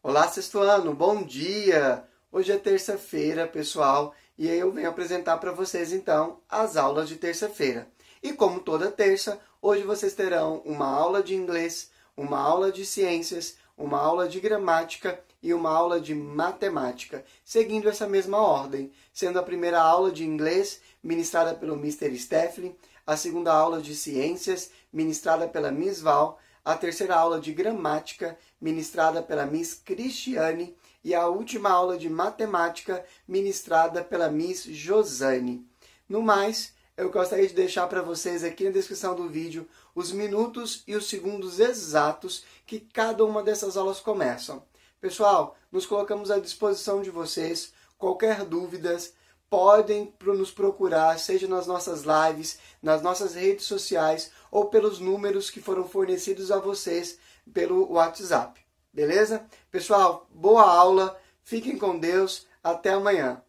Olá, sexto ano, bom dia! Hoje é terça-feira, pessoal, e aí eu venho apresentar para vocês, então, as aulas de terça-feira. E como toda terça, hoje vocês terão uma aula de inglês, uma aula de ciências, uma aula de gramática e uma aula de matemática, seguindo essa mesma ordem, sendo a primeira aula de inglês ministrada pelo Mr. Stephanie, a segunda aula de ciências ministrada pela Miss Val, a terceira aula de gramática, ministrada pela Miss Cristiane, e a última aula de matemática, ministrada pela Miss Josane. No mais, eu gostaria de deixar para vocês aqui na descrição do vídeo os minutos e os segundos exatos que cada uma dessas aulas começam. Pessoal, nos colocamos à disposição de vocês. Qualquer dúvidas, podem nos procurar, seja nas nossas lives, nas nossas redes sociais ou pelos números que foram fornecidos a vocês pelo WhatsApp. Beleza? Pessoal, boa aula, fiquem com Deus, até amanhã.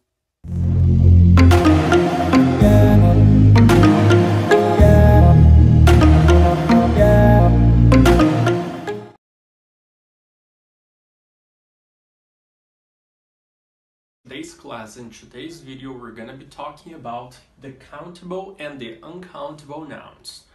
Today's class, in today's video, we're going to be talking about the countable and the uncountable nouns.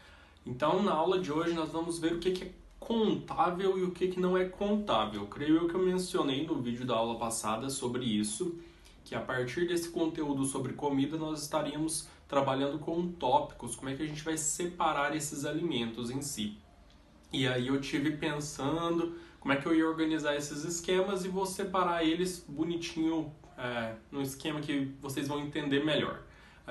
Então, na aula de hoje, nós vamos ver o que é contável e o que não é contável. Creio eu que eu mencionei no vídeo da aula passada sobre isso, que a partir desse conteúdo sobre comida, nós estaríamos trabalhando com tópicos, como é que a gente vai separar esses alimentos em si. E aí eu tive pensando como é que eu ia organizar esses esquemas e vou separar eles bonitinho, num esquema que vocês vão entender melhor,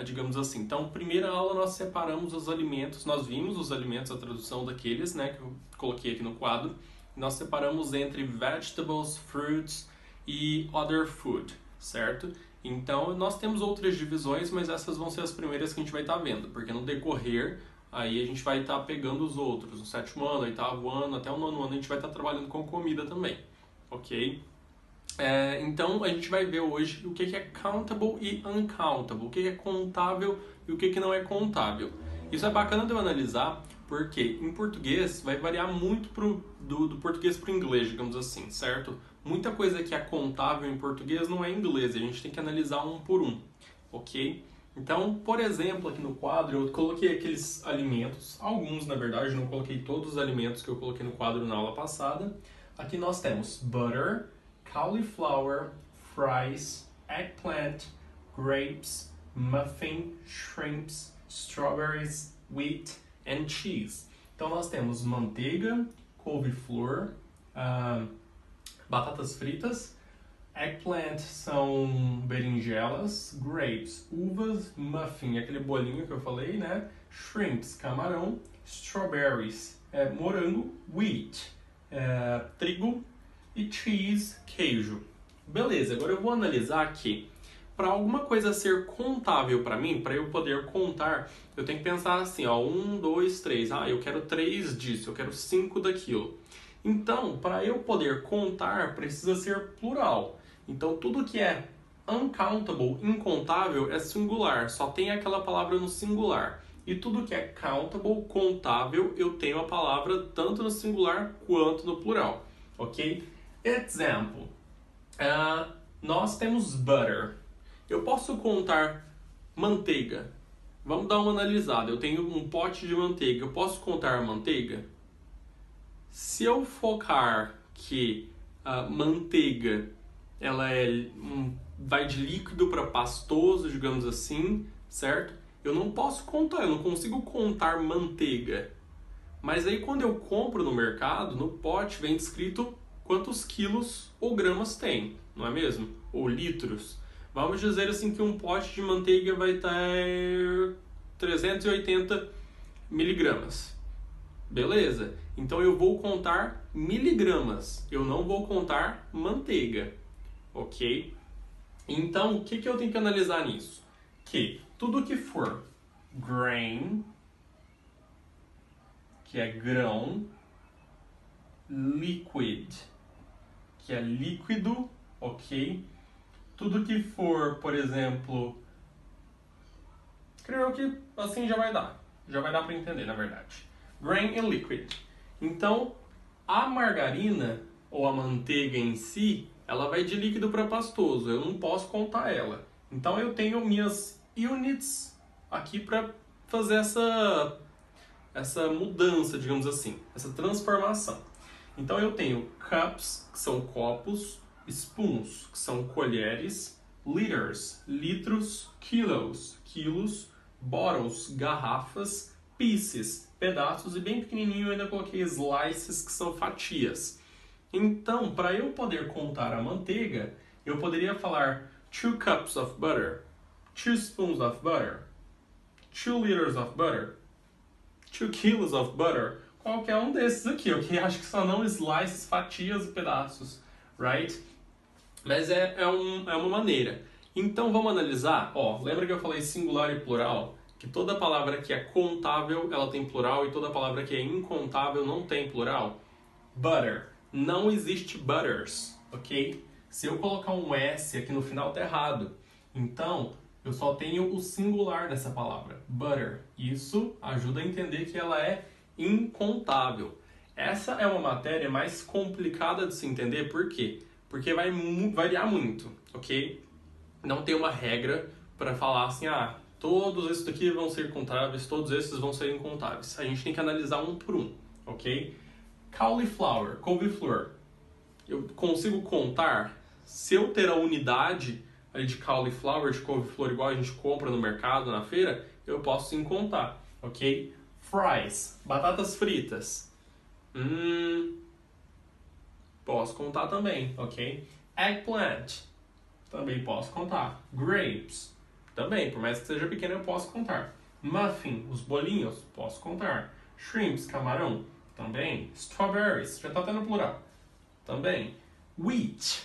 digamos assim. Então, primeira aula nós separamos os alimentos, nós vimos os alimentos, a tradução daqueles, né, que eu coloquei aqui no quadro. Nós separamos entre vegetables, fruits e other food, certo? Então, nós temos outras divisões, mas essas vão ser as primeiras que a gente vai estar vendo, porque no decorrer, aí a gente vai estar pegando os outros, no sétimo ano, oitavo ano, até o nono ano, a gente vai estar trabalhando com comida também, ok? Então, a gente vai ver hoje o que é countable e uncountable, o que é contável e o que não é contável. Isso é bacana de eu analisar, porque em português vai variar muito do português para o inglês, digamos assim, certo? Muita coisa que é contável em português não é em inglês, a gente tem que analisar um por um, ok? Então, por exemplo, aqui no quadro eu coloquei aqueles alimentos, alguns na verdade, não coloquei todos os alimentos que eu coloquei no quadro na aula passada. Aqui nós temos butter, cauliflower, fries, eggplant, grapes, muffin, shrimps, strawberries, wheat and cheese. Então nós temos manteiga, couve-flor, batatas fritas, eggplant são berinjelas, grapes, uvas, muffin, aquele bolinho que eu falei, né? Shrimps, camarão, strawberries, morango, wheat, trigo e cheese, queijo. Beleza, agora eu vou analisar aqui. Para alguma coisa ser contável para mim, para eu poder contar, eu tenho que pensar assim, ó, 1, 2, 3. Eu quero 3 disso, eu quero 5 daquilo. Então, para eu poder contar, precisa ser plural. Então, tudo que é uncountable, incontável, é singular. Só tem aquela palavra no singular. E tudo que é countable, contável, eu tenho a palavra tanto no singular quanto no plural. Ok? Example. Nós temos butter. Eu posso contar manteiga. Vamos dar uma analisada. Eu tenho um pote de manteiga. Eu posso contar manteiga? Se eu focar que a manteiga ela vai de líquido para pastoso, digamos assim, certo? Eu não posso contar, eu não consigo contar manteiga. Mas aí quando eu compro no mercado, no pote vem descrito quantos quilos ou gramas tem, não é mesmo? Ou litros. Vamos dizer assim que um pote de manteiga vai ter 380 miligramas. Beleza? Então eu vou contar miligramas, eu não vou contar manteiga, ok? Então o que eu tenho que analisar nisso? Que tudo que for grain, que é grão, liquid, que é líquido, ok? Tudo que for, por exemplo, creio que assim já vai dar para entender, na verdade. Grain e liquid. Então, a margarina ou a manteiga em si, ela vai de líquido para pastoso, eu não posso contar ela. Então eu tenho minhas units aqui para fazer essa mudança, digamos assim, essa transformação. Então eu tenho cups, que são copos, spoons, que são colheres, liters, litros, kilos, quilos, bottles, garrafas, pieces, pedaços, e bem pequenininho eu ainda coloquei slices, que são fatias. Então, para eu poder contar a manteiga, eu poderia falar 2 cups of butter, 2 spoons of butter, 2 liters of butter, 2 kilos of butter, qualquer um desses aqui, ok? Acho que só não slices, fatias e pedaços, right? Mas é uma maneira. Então vamos analisar, lembra que eu falei singular e plural? Que toda palavra que é contável, ela tem plural, e toda palavra que é incontável não tem plural? Butter. Não existe butters, ok? Se eu colocar um S aqui no final, tá errado. Então, eu só tenho o singular dessa palavra, butter. Isso ajuda a entender que ela é incontável. Essa é uma matéria mais complicada de se entender, por quê? Porque vai variar muito, ok? Não tem uma regra para falar assim, todos esses daqui vão ser contáveis, todos esses vão ser incontáveis. A gente tem que analisar um por um, ok? Cauliflower, couve-flor. Eu consigo contar, se eu ter a unidade ali de cauliflower, de couve-flor, igual a gente compra no mercado, na feira, eu posso sim contar, ok? Fries, batatas fritas. Posso contar também, ok? Eggplant, também posso contar. Grapes, também, por mais que seja pequeno, eu posso contar. Muffin, os bolinhos, posso contar. Shrimps, camarão, também. Strawberries, já está até no plural, também. Wheat,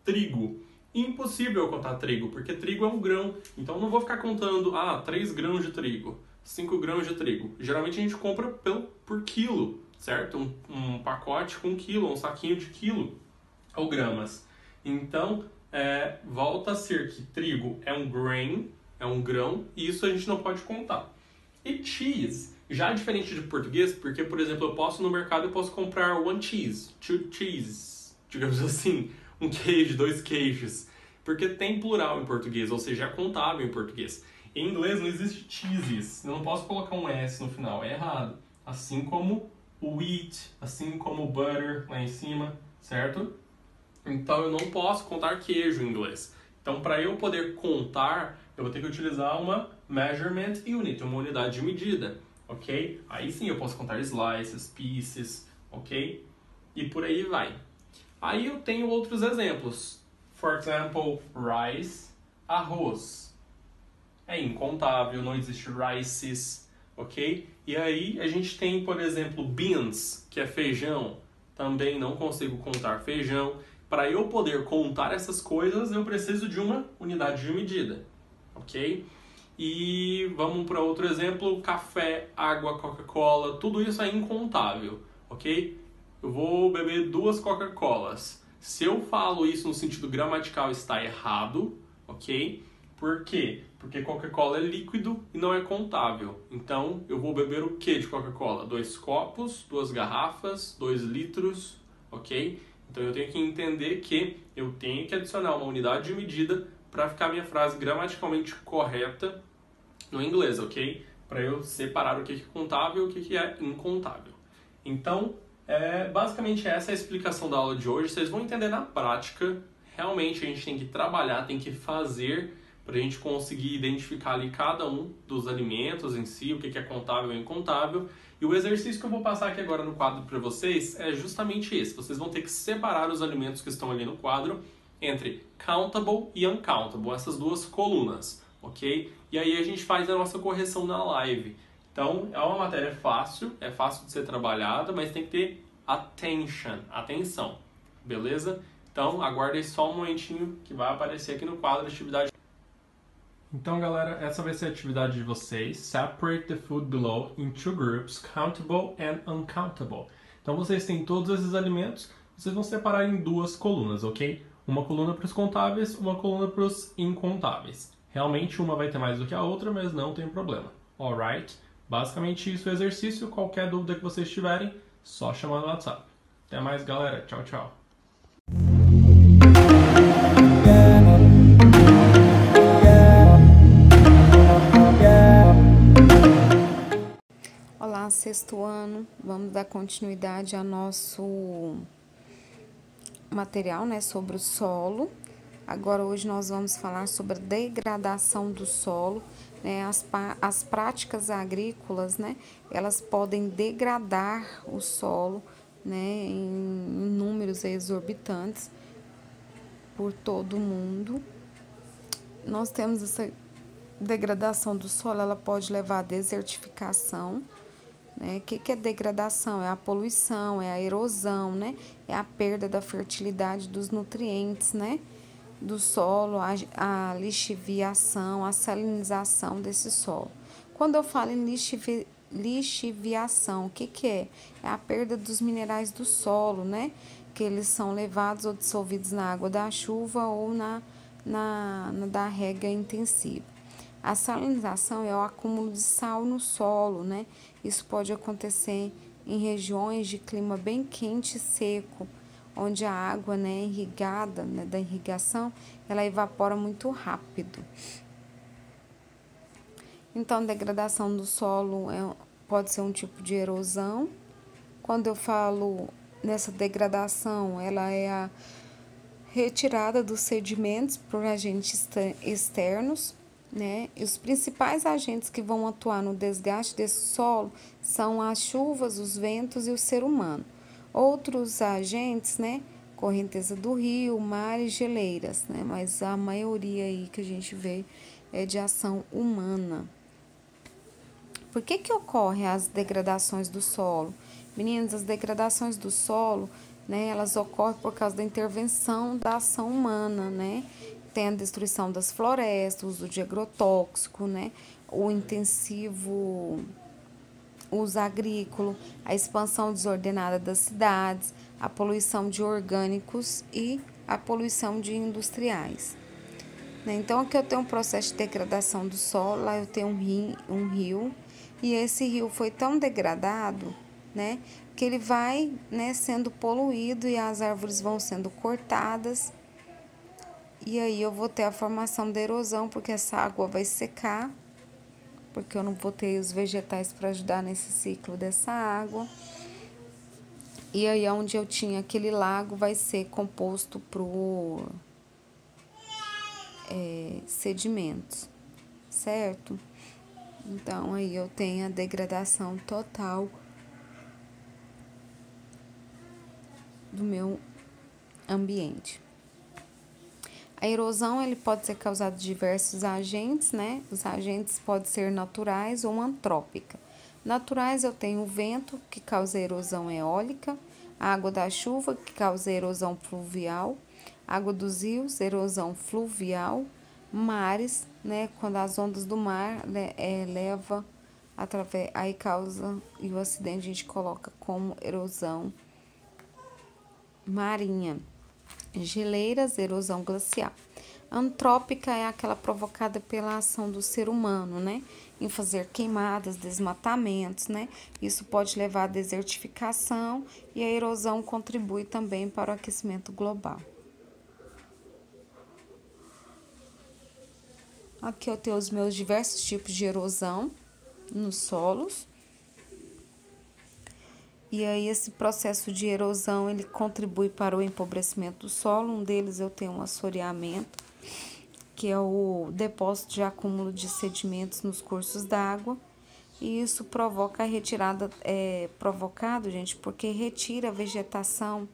trigo. Impossível eu contar trigo, porque trigo é um grão. Então eu não vou ficar contando, 3 grãos de trigo, 5 grãos de trigo. Geralmente a gente compra por quilo, certo? Um pacote com quilo, um saquinho de quilo, ou gramas. Então, volta a ser que trigo é um grain, é um grão, e isso a gente não pode contar. E cheese, já diferente de português, porque, por exemplo, eu posso no mercado, eu posso comprar one cheese, two cheese, digamos assim, um queijo, 2 queijos, porque tem plural em português, ou seja, é contável em português. Em inglês não existe cheeses, eu não posso colocar um S no final, é errado. Assim como o wheat, assim como o butter lá em cima, certo? Então eu não posso contar queijo em inglês. Então para eu poder contar, eu vou ter que utilizar uma measurement unit, uma unidade de medida, ok? Aí sim eu posso contar slices, pieces, ok? E por aí vai. Aí eu tenho outros exemplos. For example, rice, arroz. É incontável, não existe rices, ok? E aí a gente tem, por exemplo, beans, que é feijão. Também não consigo contar feijão. Para eu poder contar essas coisas, eu preciso de uma unidade de medida, ok? E vamos para outro exemplo, café, água, Coca-Cola, tudo isso é incontável, ok? Eu vou beber 2 Coca-Colas. Se eu falo isso no sentido gramatical, está errado, ok? Por quê? Porque Coca-Cola é líquido e não é contável. Então, eu vou beber o que de Coca-Cola? 2 copos, 2 garrafas, 2 litros, ok? Então, eu tenho que entender que eu tenho que adicionar uma unidade de medida para ficar minha frase gramaticalmente correta no inglês, ok? Para eu separar o que é contável e o que é incontável. Então, basicamente essa é a explicação da aula de hoje. Vocês vão entender na prática. Realmente a gente tem que trabalhar, tem que fazer para a gente conseguir identificar ali cada um dos alimentos em si, o que é contável e incontável. E o exercício que eu vou passar aqui agora no quadro para vocês é justamente esse. Vocês vão ter que separar os alimentos que estão ali no quadro entre countable e uncountable, essas duas colunas, ok? E aí a gente faz a nossa correção na live. Então, é uma matéria fácil, é fácil de ser trabalhada, mas tem que ter atenção, beleza? Então, aguardem só um momentinho que vai aparecer aqui no quadro de atividade. Então, galera, essa vai ser a atividade de vocês. Separate the food below in 2 groups, countable and uncountable. Então, vocês têm todos esses alimentos, vocês vão separar em 2 colunas, ok? Uma coluna para os contáveis, uma coluna para os incontáveis. Realmente, uma vai ter mais do que a outra, mas não tem problema. Alright? Basicamente isso é o exercício. Qualquer dúvida que vocês tiverem, só chamar no WhatsApp. Até mais, galera. Tchau, tchau. sexto ano, vamos dar continuidade ao nosso material, né, sobre o solo. Agora, hoje nós vamos falar sobre a degradação do solo, né, as práticas agrícolas, né, elas podem degradar o solo, né, em números exorbitantes por todo o mundo. Nós temos essa degradação do solo, ela pode levar à desertificação, né? O que é degradação? É a poluição, é a erosão, né? É a perda da fertilidade dos nutrientes, né? Do solo, a lixiviação, a salinização desse solo. Quando eu falo em lixiviação, o que é? É a perda dos minerais do solo, né? Que eles são levados ou dissolvidos na água da chuva ou na da rega intensiva. A salinização é o acúmulo de sal no solo, né? Isso pode acontecer em regiões de clima bem quente e seco, onde a água, né, irrigada, né, da irrigação, ela evapora muito rápido. Então, a degradação do solo pode ser um tipo de erosão. Quando eu falo nessa degradação, ela é a retirada dos sedimentos por agentes externos, né? E os principais agentes que vão atuar no desgaste desse solo são as chuvas, os ventos e o ser humano. Outros agentes, né? Correnteza do rio, mar e geleiras, né? Mas a maioria aí que a gente vê é de ação humana. Por que ocorrem as degradações do solo? Meninas, as degradações do solo, né, elas ocorrem por causa da intervenção da ação humana, né? Tem a destruição das florestas, o uso de agrotóxico, né? O intensivo uso agrícola, a expansão desordenada das cidades, a poluição de orgânicos e a poluição de industriais. Então, aqui eu tenho um processo de degradação do solo, lá eu tenho um rio, e esse rio foi tão degradado, né, que ele vai, né, sendo poluído e as árvores vão sendo cortadas, e aí eu vou ter a formação da erosão, porque essa água vai secar, porque eu não vou ter os vegetais para ajudar nesse ciclo dessa água. E aí, onde eu tinha aquele lago, vai ser composto por sedimentos, certo? Então, aí eu tenho a degradação total do meu ambiente. A erosão ele pode ser causada de diversos agentes, né? Os agentes podem ser naturais ou antrópica. Naturais eu tenho o vento, que causa erosão eólica, a água da chuva, que causa erosão fluvial, água dos rios, erosão fluvial, mares, né? Quando as ondas do mar leva através, aí causa, e o acidente a gente coloca como erosão marinha. Geleiras, erosão glacial. Antrópica é aquela provocada pela ação do ser humano, né? Em fazer queimadas, desmatamentos, né? Isso pode levar à desertificação e a erosão contribui também para o aquecimento global. Aqui eu tenho os meus diversos tipos de erosão nos solos. E aí esse processo de erosão, ele contribui para o empobrecimento do solo. Um deles eu tenho um assoreamento, que é o depósito de acúmulo de sedimentos nos cursos d'água. E isso provoca a retirada, provocado, gente, porque retira a vegetação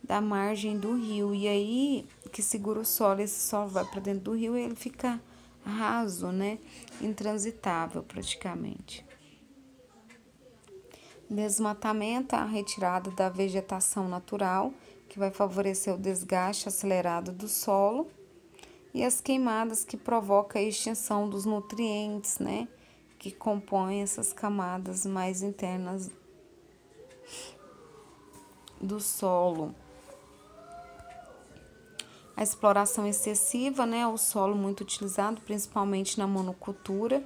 da margem do rio. E aí que segura o solo, esse solo vai para dentro do rio e ele fica raso, né? Intransitável praticamente. Desmatamento é a retirada da vegetação natural, que vai favorecer o desgaste acelerado do solo, e as queimadas que provocam a extinção dos nutrientes, né, que compõem essas camadas mais internas do solo. A exploração excessiva, né, o solo muito utilizado, principalmente na monocultura.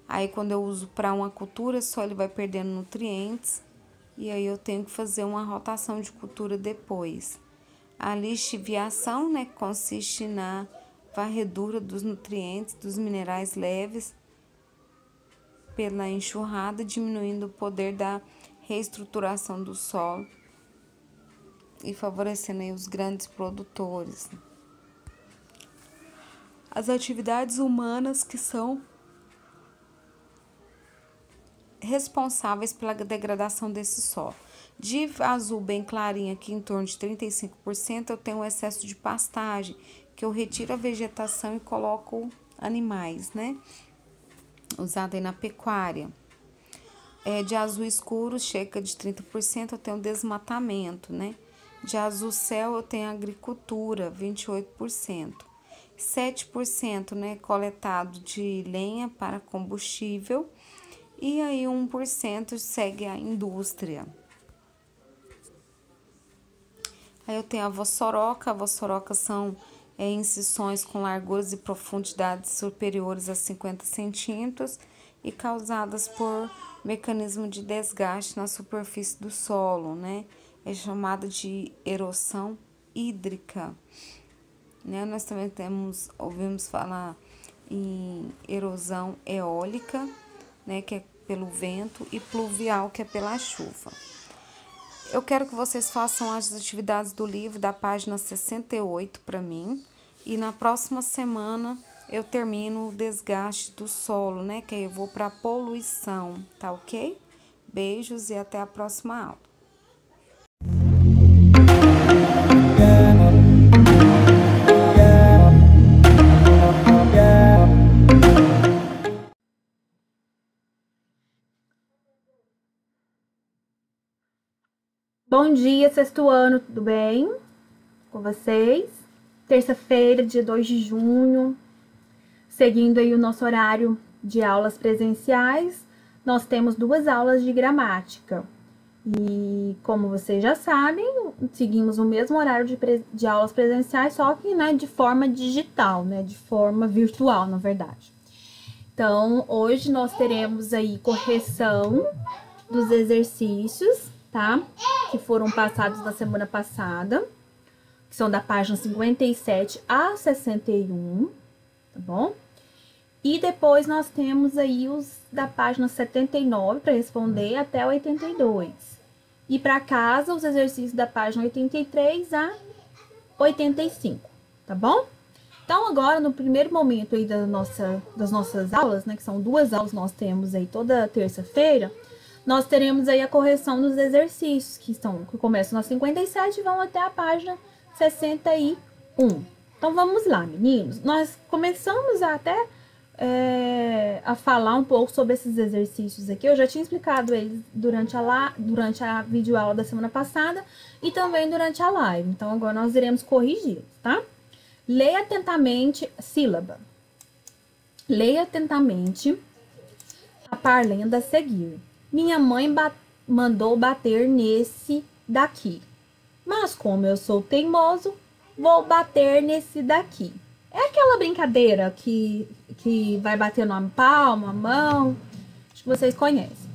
Aí, quando eu uso para uma cultura, só ele vai perdendo nutrientes. E aí, eu tenho que fazer uma rotação de cultura depois. A lixiviação, né, consiste na varredura dos nutrientes, dos minerais leves pela enxurrada, diminuindo o poder da reestruturação do solo e favorecendo aí os grandes produtores. As atividades humanas que são responsáveis pela degradação desse solo. De azul bem clarinho aqui, em torno de 35%, eu tenho um excesso de pastagem, que eu retiro a vegetação e coloco animais, né? Usado aí na pecuária. De azul escuro, cerca de 30%, eu tenho desmatamento, né? De azul céu, eu tenho agricultura, 28%. 7%, né, coletado de lenha para combustível. E aí 1% segue a indústria. Aí eu tenho a vossoroca. A vossoroca são incisões com larguras e profundidades superiores a 50 centímetros e causadas por mecanismo de desgaste na superfície do solo, né? É chamada de erosão hídrica, né? Nós também ouvimos falar em erosão eólica, né, que é pelo vento, e pluvial, que é pela chuva. Eu quero que vocês façam as atividades do livro da página 68 para mim, e na próxima semana eu termino o desgaste do solo, né, que aí eu vou para a poluição, tá ok? Beijos e até a próxima aula. Bom dia, sexto ano, tudo bem com vocês? Terça-feira, dia 2 de junho, seguindo aí o nosso horário de aulas presenciais, nós temos 2 aulas de gramática. E como vocês já sabem, seguimos o mesmo horário de aulas presenciais, só que, né, de forma digital, né, de forma virtual, na verdade. Então, hoje nós teremos aí correção dos exercícios, tá? Que foram passados na semana passada, que são da página 57 a 61, tá bom? E depois nós temos aí os da página 79 para responder até 82. E para casa, os exercícios da página 83 a 85, tá bom? Então, agora, no primeiro momento aí das nossas aulas, né, que são 2 aulas nós temos aí toda terça-feira, nós teremos aí a correção dos exercícios, que começam na 57 e vão até a página 61. Então, vamos lá, meninos. Nós começamos até a falar um pouco sobre esses exercícios aqui. Eu já tinha explicado eles durante a videoaula da semana passada e também durante a live. Então, agora nós iremos corrigi-los, tá? Leia atentamente a sílaba. Leia atentamente a parlenda a seguir. Minha mãe mandou bater nesse daqui. Mas como eu sou teimoso, vou bater nesse daqui. É aquela brincadeira que vai bater na palma, mão. Acho que vocês conhecem.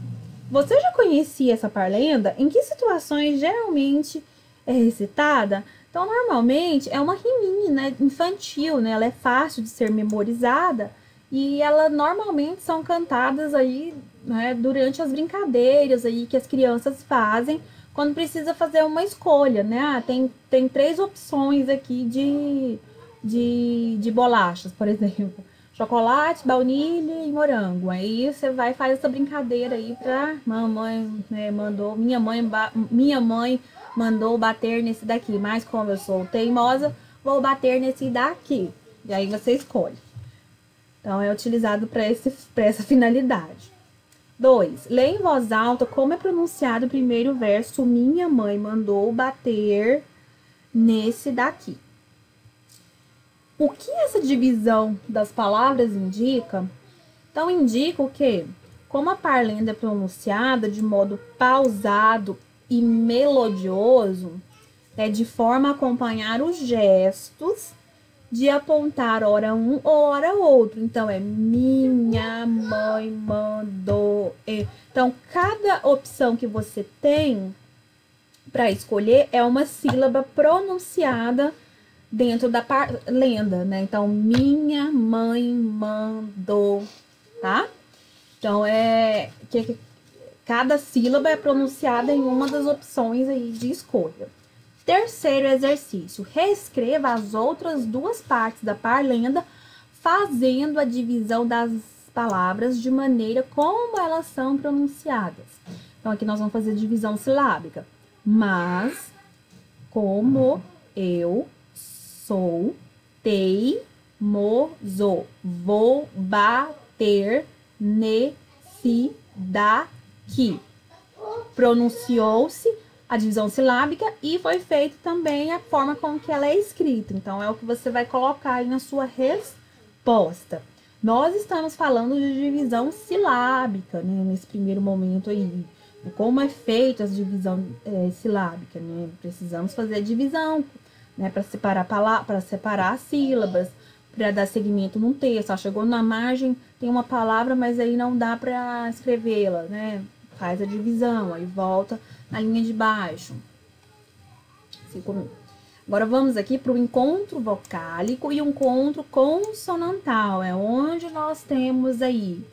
Você já conhecia essa parlenda? Em que situações geralmente é recitada? Então, normalmente, é uma riminha, né, infantil, né? Ela é fácil de ser memorizada e ela normalmente são cantadas aí, né, durante as brincadeiras aí que as crianças fazem quando precisa fazer uma escolha, né? Ah, tem 3 opções aqui de bolachas, por exemplo. Chocolate, baunilha e morango. Aí você vai fazer essa brincadeira aí pra mamãe, né, minha mãe mandou bater nesse daqui, mas como eu sou teimosa, vou bater nesse daqui. E aí você escolhe. Então, é utilizado para essa finalidade. 2. Leia em voz alta como é pronunciado o primeiro verso. Minha mãe mandou bater nesse daqui. O que essa divisão das palavras indica? Então, indica o quê? Como a parlenda é pronunciada de modo pausado e melodioso, de forma a acompanhar os gestos de apontar ora um ou ora outro. Então, é minha mãe mandou. Então, cada opção que você tem para escolher é uma sílaba pronunciada dentro da parlenda, né? Então, minha mãe mandou, tá? Então, cada sílaba é pronunciada em uma das opções aí de escolha. Terceiro exercício. Reescreva as outras duas partes da parlenda, fazendo a divisão das palavras de maneira como elas são pronunciadas. Então, aqui nós vamos fazer divisão silábica. Mas, como eu sou teimoso, vou bater nesse daqui. Pronunciou-se a divisão silábica e foi feita também a forma como que ela é escrita. Então, é o que você vai colocar aí na sua resposta. Nós estamos falando de divisão silábica, né? Nesse primeiro momento aí. Como é feita a divisão silábica, né? Precisamos fazer a divisão, né? Para separar as sílabas, para dar segmento num texto. Chegou na margem, tem uma palavra, mas aí não dá para escrevê-la, né? Faz a divisão, aí volta na linha de baixo. Agora vamos aqui para o encontro vocálico e o encontro consonantal. É onde nós temos aí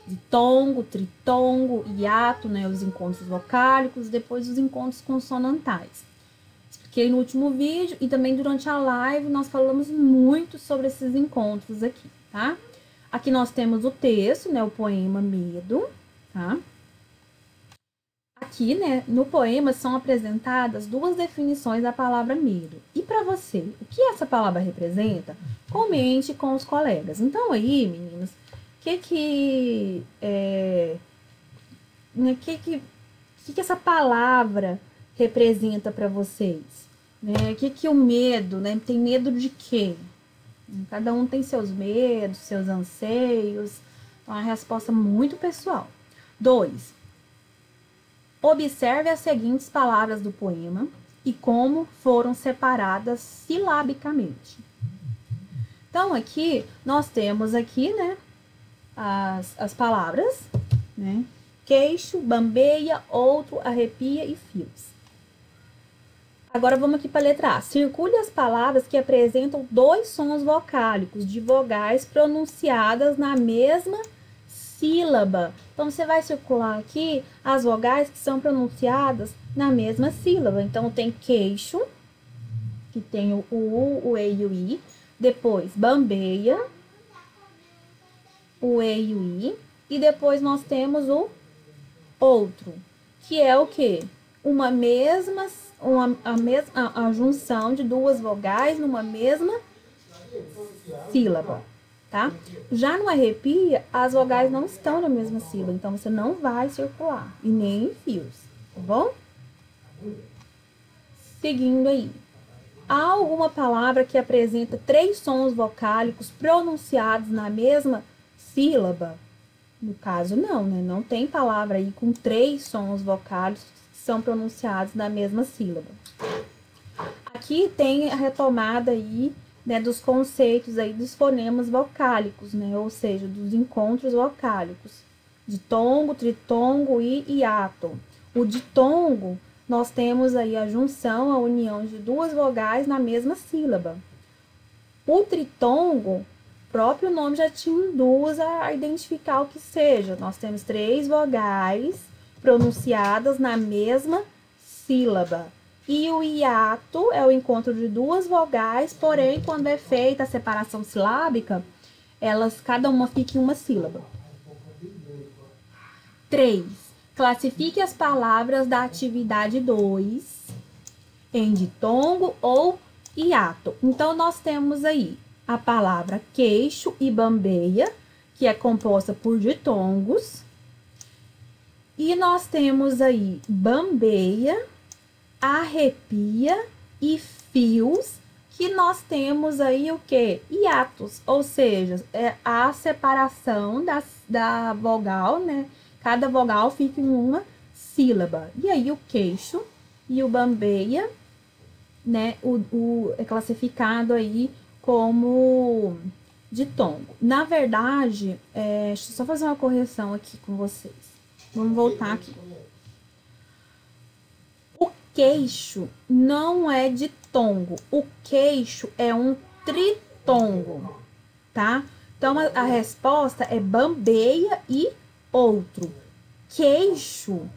ditongo, tritongo, hiato, né? Os encontros vocálicos, depois os encontros consonantais. Expliquei no último vídeo e também durante a live nós falamos muito sobre esses encontros aqui, tá? Aqui nós temos o texto, né? O poema Medo, tá? Aqui, né, no poema são apresentadas duas definições da palavra medo. E para você, o que essa palavra representa? Comente com os colegas. Então aí, meninas, o que essa palavra representa para vocês? Né? O que o medo, né? Tem medo de quê? Cada um tem seus medos, seus anseios. Então, é uma resposta muito pessoal. 2. Observe as seguintes palavras do poema e como foram separadas silabicamente. Então, aqui, nós temos aqui, né, as palavras, né, queixo, bambeia, outro, arrepia e fios. Agora, vamos aqui para a letra A. Circule as palavras que apresentam dois sons vocálicos de vogais pronunciadas na mesma sílaba. Então, você vai circular aqui as vogais que são pronunciadas na mesma sílaba. Então, tem queixo, que tem o U, o E e o I. Depois, bambeia, o E e o I. E depois, nós temos o outro, que é o quê? A junção de duas vogais numa mesma sílaba. Tá? Já no arrepia, as vogais não estão na mesma sílaba, então você não vai circular, e nem em fios, tá bom? Seguindo aí. Há alguma palavra que apresenta três sons vocálicos pronunciados na mesma sílaba? No caso, não, né? Não tem palavra aí com três sons vocálicos que são pronunciados na mesma sílaba. Aqui tem a retomada aí, né, dos conceitos aí dos fonemas vocálicos, né, ou seja, dos encontros vocálicos, ditongo, tritongo e hiato. O ditongo, nós temos aí a junção, a união de duas vogais na mesma sílaba. O tritongo, próprio nome já te induz a identificar o que seja. Nós temos três vogais pronunciadas na mesma sílaba. E o hiato é o encontro de duas vogais, porém, quando é feita a separação silábica, cada uma fica em uma sílaba. 3. Classifique as palavras da atividade 2 em ditongo ou hiato. Então, nós temos aí a palavra queixo e bambeia, que é composta por ditongos. E nós temos aí bambeia, arrepia e fios, que nós temos aí o que? Hiatos, ou seja, é a separação da vogal, né? Cada vogal fica em uma sílaba. E aí o queixo e o bambeia, né? É classificado aí como ditongo. Na verdade, deixa eu só fazer uma correção aqui com vocês. Vamos voltar aqui. Queixo não é ditongo, o queixo é um tritongo, tá? Então, a resposta é bambeia e outro. Queixo,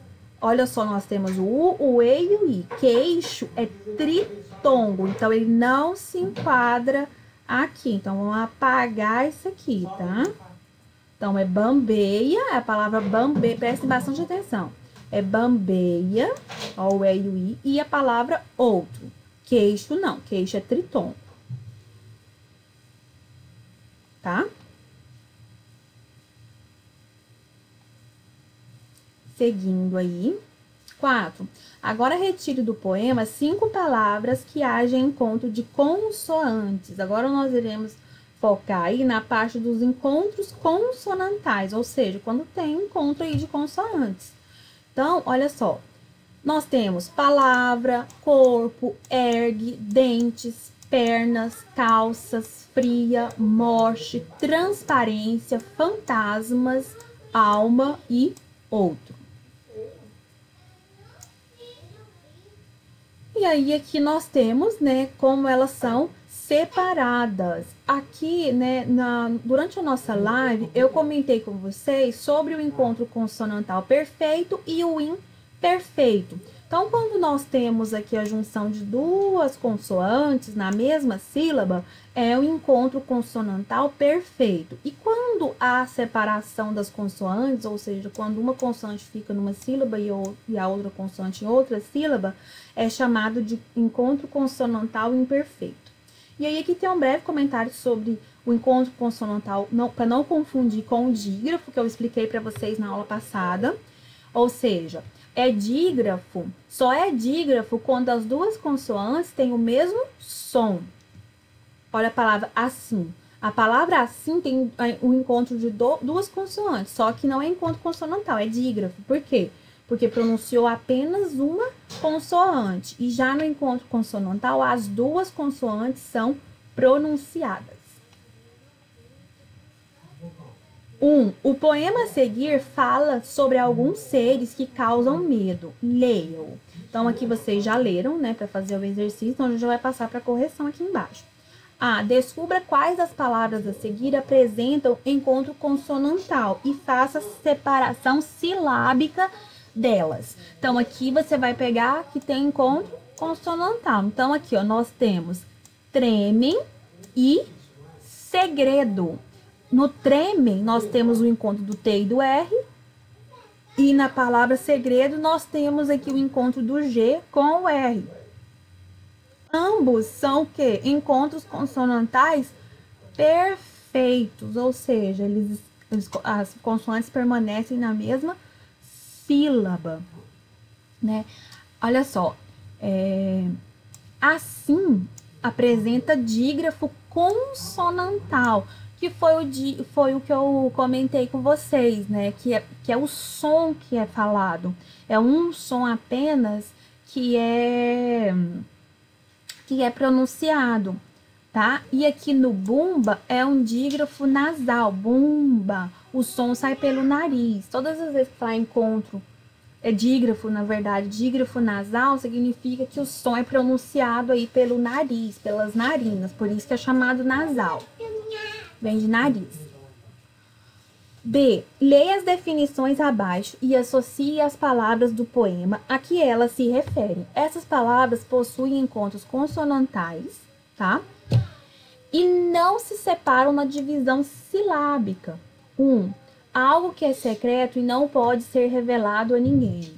olha só, nós temos o U, o E e o I. Queixo é tritongo, então ele não se enquadra aqui. Então, vamos apagar isso aqui, tá? Então, é bambeia, é a palavra bambeia, preste bastante atenção. É bambeia, ó, o E e o I, e a palavra outro. Queixo, não, queixo é tritongo. Tá? Seguindo aí. 4. Agora retire do poema 5 palavras que haja encontro de consoantes. Agora nós iremos focar aí na parte dos encontros consonantais, ou seja, quando tem um encontro aí de consoantes. Então, olha só. Nós temos palavra, corpo, ergue, dentes, pernas, calças, fria, morte, transparência, fantasmas, alma e outro. E aí, aqui nós temos, né, como elas são separadas. Aqui, né, durante a nossa live, eu comentei com vocês sobre o encontro consonantal perfeito e o imperfeito. Então, quando nós temos aqui a junção de duas consoantes na mesma sílaba, é o encontro consonantal perfeito. E quando há separação das consoantes, ou seja, quando uma consoante fica numa sílaba e a outra consoante em outra sílaba, é chamado de encontro consonantal imperfeito. E aí aqui tem um breve comentário sobre o encontro consonantal, para não confundir com o dígrafo, que eu expliquei para vocês na aula passada. Ou seja, dígrafo, só é dígrafo quando as duas consoantes têm o mesmo som. Olha a palavra assim. A palavra assim tem o encontro de duas consoantes, só que não é encontro consonantal, é dígrafo. Por quê? Porque pronunciou apenas uma consoante. E já no encontro consonantal, as duas consoantes são pronunciadas. 1. O poema a seguir fala sobre alguns seres que causam medo. Leiam. Então, aqui vocês já leram, né, para fazer o exercício. Então, a gente já vai passar para a correção aqui embaixo. A. Descubra quais das palavras a seguir apresentam encontro consonantal e faça separação silábica delas. Então, aqui você vai pegar que tem encontro consonantal. Então, aqui, ó, nós temos tremem e segredo. No tremem, nós temos o encontro do T e do R. E na palavra segredo, nós temos aqui o encontro do G com o R. Ambos são o quê? Encontros consonantais perfeitos. Ou seja, as consoantes permanecem na mesma sílaba, né? Olha só, assim apresenta dígrafo consonantal, que foi o que eu comentei com vocês, né? Que é o som que é falado, é um som apenas que é pronunciado, tá? E aqui no bumba é um dígrafo nasal, bumba. O som sai pelo nariz. Todas as vezes que fala encontro, é dígrafo, na verdade, dígrafo nasal significa que o som é pronunciado aí pelo nariz, pelas narinas. Por isso que é chamado nasal. Vem de nariz. B. Leia as definições abaixo e associe as palavras do poema a que elas se referem. Essas palavras possuem encontros consonantais, tá? E não se separam na divisão silábica. 1. Algo que é secreto e não pode ser revelado a ninguém.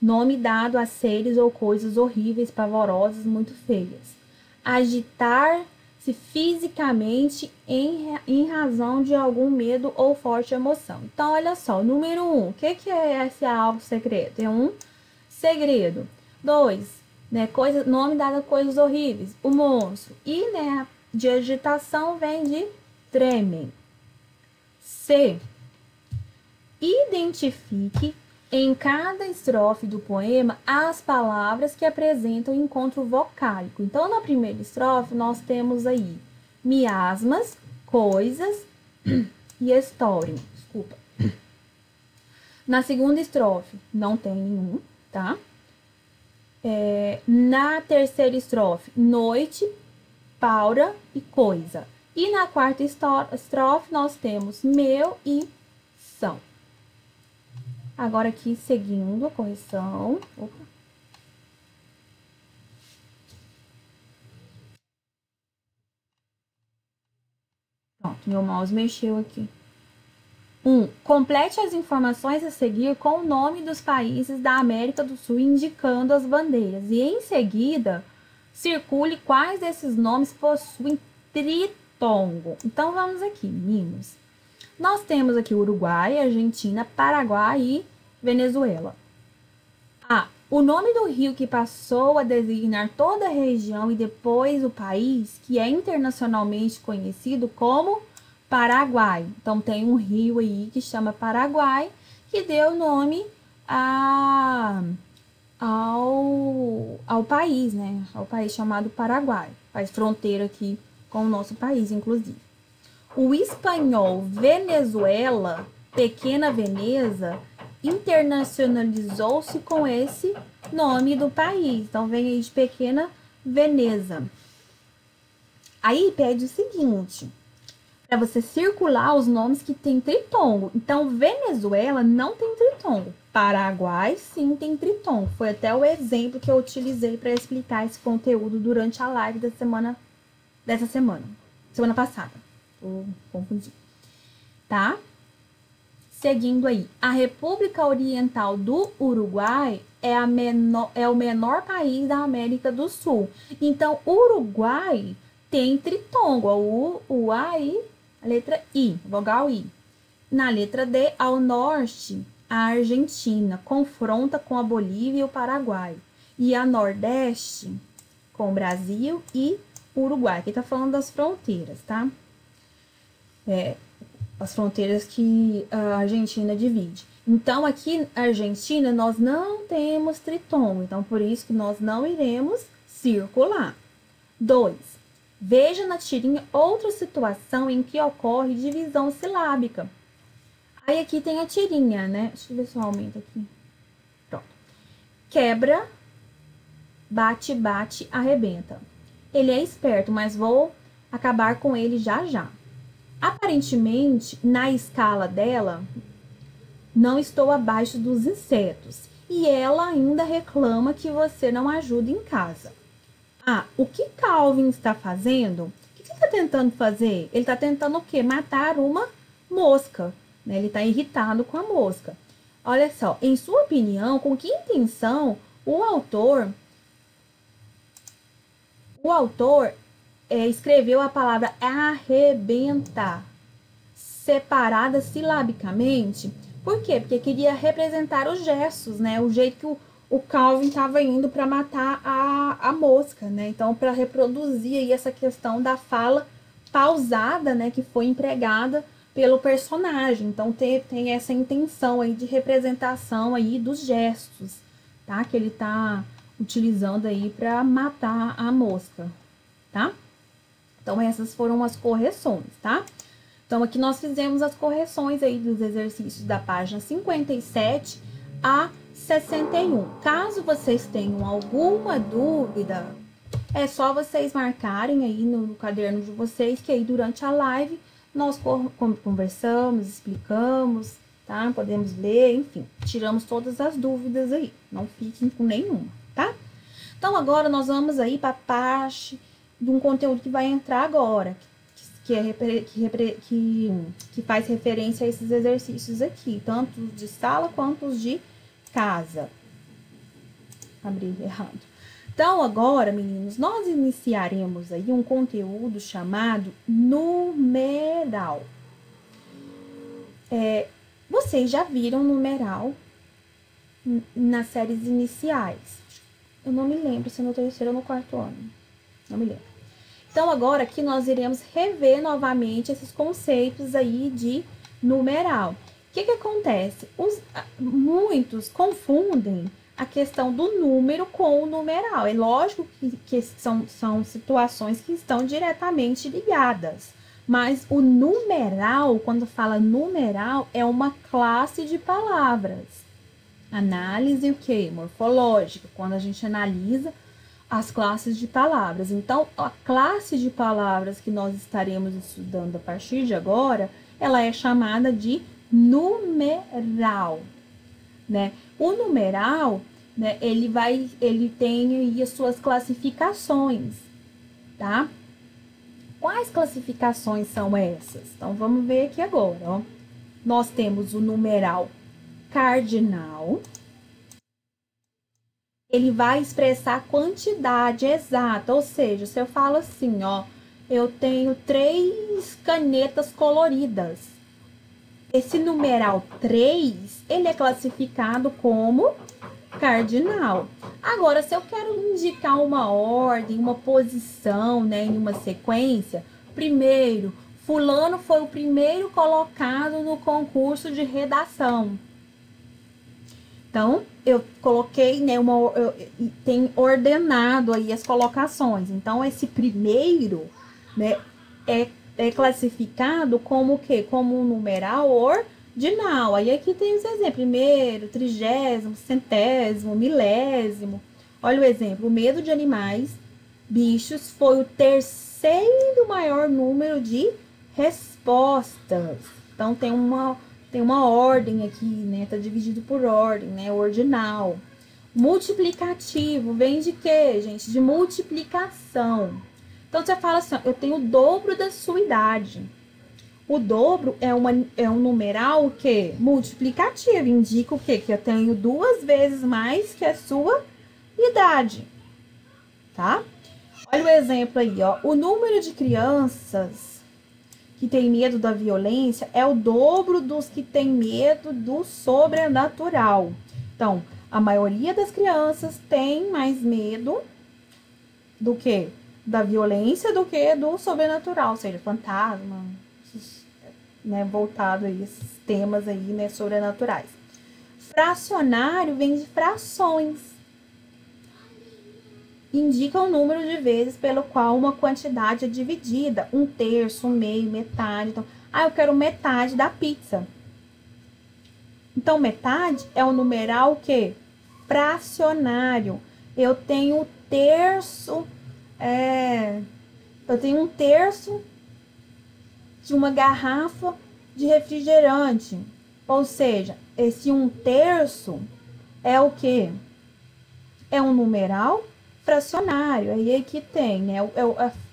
Nome dado a seres ou coisas horríveis, pavorosas, muito feias. Agitar-se fisicamente em razão de algum medo ou forte emoção. Então, olha só, número 1, o que é esse algo secreto? É um segredo. 2, né, nome dado a coisas horríveis, o monstro. E, né, de agitação vem de tremem. C. Identifique em cada estrofe do poema as palavras que apresentam encontro vocálico. Então, na primeira estrofe, nós temos aí miasmas, coisas e estórimo. Desculpa. Na segunda estrofe, não tem nenhum, tá? Na terceira estrofe, noite, paura e coisa. E na quarta estrofe, nós temos meu e são. Agora aqui, seguindo a correção. Opa. Pronto, meu mouse mexeu aqui. 1. Complete as informações a seguir com o nome dos países da América do Sul, indicando as bandeiras. E em seguida, circule quais desses nomes possuem tritongo. Então, vamos aqui, meninos. Nós temos aqui Uruguai, Argentina, Paraguai e Venezuela. O nome do rio que passou a designar toda a região e depois o país, que é internacionalmente conhecido como Paraguai. Então, tem um rio aí que chama Paraguai, que deu nome ao país, né? Ao país chamado Paraguai. Faz fronteira aqui com o nosso país, inclusive. O espanhol Venezuela, Pequena Veneza, internacionalizou-se com esse nome do país. Então, vem aí de Pequena Veneza. Aí, pede o seguinte, para você circular os nomes que tem tritongo. Então, Venezuela não tem tritongo. Paraguai, sim, tem tritongo. Foi até o exemplo que eu utilizei para explicar esse conteúdo durante a live dessa semana. Semana passada. Vou confundir. Tá? Seguindo aí. A República Oriental do Uruguai é o menor país da América do Sul. Então, Uruguai tem tritongo. O A e a letra I, vogal I. Na letra D, ao norte, a Argentina confronta com a Bolívia e o Paraguai. E a nordeste, com o Brasil e o Uruguai. Aqui tá falando das fronteiras, tá? As fronteiras que a Argentina divide. Então, aqui na Argentina, nós não temos tritongo. Então, por isso que nós não iremos circular. 2. Veja na tirinha outra situação em que ocorre divisão silábica. Aí, aqui tem a tirinha, né? Deixa eu ver se eu aumento aqui. Pronto. Quebra, bate, bate, arrebenta. Ele é esperto, mas vou acabar com ele já já. Aparentemente, na escala dela, não estou abaixo dos insetos. E ela ainda reclama que você não ajuda em casa. O que Calvin está fazendo? O que ele está tentando fazer? Ele está tentando o quê? Matar uma mosca. Né? Ele está irritado com a mosca. Olha só, em sua opinião, com que intenção o autor escreveu a palavra arrebentar, separada silabicamente. Por quê? Porque queria representar os gestos, né? O jeito que o Calvin estava indo para matar a mosca, né? Então, para reproduzir aí essa questão da fala pausada, né? Que foi empregada pelo personagem. Então, tem essa intenção aí de representação aí dos gestos, tá? Que ele tá utilizando aí para matar a mosca, tá? Então, essas foram as correções, tá? Então, aqui nós fizemos as correções aí dos exercícios da página 57 a 61. Caso vocês tenham alguma dúvida, é só vocês marcarem aí no caderno de vocês, que aí durante a live nós conversamos, explicamos, tá? Podemos ler, enfim, tiramos todas as dúvidas aí. Não fiquem com nenhuma, tá? Então, agora nós vamos aí para a parte de um conteúdo que vai entrar agora, que faz referência a esses exercícios aqui, tanto os de sala quanto os de casa. Abri errado. Então, agora, meninos, nós iniciaremos aí um conteúdo chamado numeral. Vocês já viram numeral nas séries iniciais? Eu não me lembro se é no terceiro ou no quarto ano. Não me lembro. Então, agora aqui nós iremos rever novamente esses conceitos aí de numeral. O que acontece? Muitos confundem a questão do número com o numeral. É lógico que são situações que estão diretamente ligadas. Mas o numeral, quando fala numeral, é uma classe de palavras. Análise o quê? Morfológica, quando a gente analisa as classes de palavras. Então, a classe de palavras que nós estaremos estudando a partir de agora, ela é chamada de numeral. né? O numeral, né, ele tem aí as suas classificações, tá? Quais classificações são essas? Então, vamos ver aqui agora, ó. Nós temos o numeral cardinal. Ele vai expressar a quantidade exata, ou seja, se eu falo assim, ó, eu tenho 3 canetas coloridas. Esse numeral 3, ele é classificado como cardinal. Agora, se eu quero indicar uma ordem, uma posição, né, em uma sequência, primeiro, fulano foi o primeiro colocado no concurso de redação. Então, eu coloquei, né, tem ordenado aí as colocações. Então, esse primeiro, né, é classificado como o quê? Como um numeral ordinal. Aí aqui tem os exemplos: primeiro, 30º, 100º, milésimo. Olha o exemplo: o medo de animais, bichos, foi o 3º maior número de respostas. Então, tem uma ordem aqui, né? Tá dividido por ordem, né? Ordinal. Multiplicativo vem de quê, gente? De multiplicação. Então, você fala assim, ó, eu tenho o dobro da sua idade. O dobro é um numeral que multiplicativo, indica o quê? Que eu tenho 2 vezes mais que a sua idade, tá? Olha o exemplo aí, ó. O número de crianças que tem medo da violência é o dobro dos que tem medo do sobrenatural. Então, a maioria das crianças tem mais medo do que da violência do que do sobrenatural, ou seja, fantasma, né, voltado a esses temas aí, né, sobrenaturais. Fracionário vem de frações. Indica o número de vezes pelo qual uma quantidade é dividida. 1/3, 1/2, metade. Então, eu quero metade da pizza. Então, metade é o numeral que? Fracionário. Eu tenho terço, eu tenho 1/3 de uma garrafa de refrigerante. Ou seja, esse 1/3 é o quê? É um numeral fracionário. Aí aqui tem, né?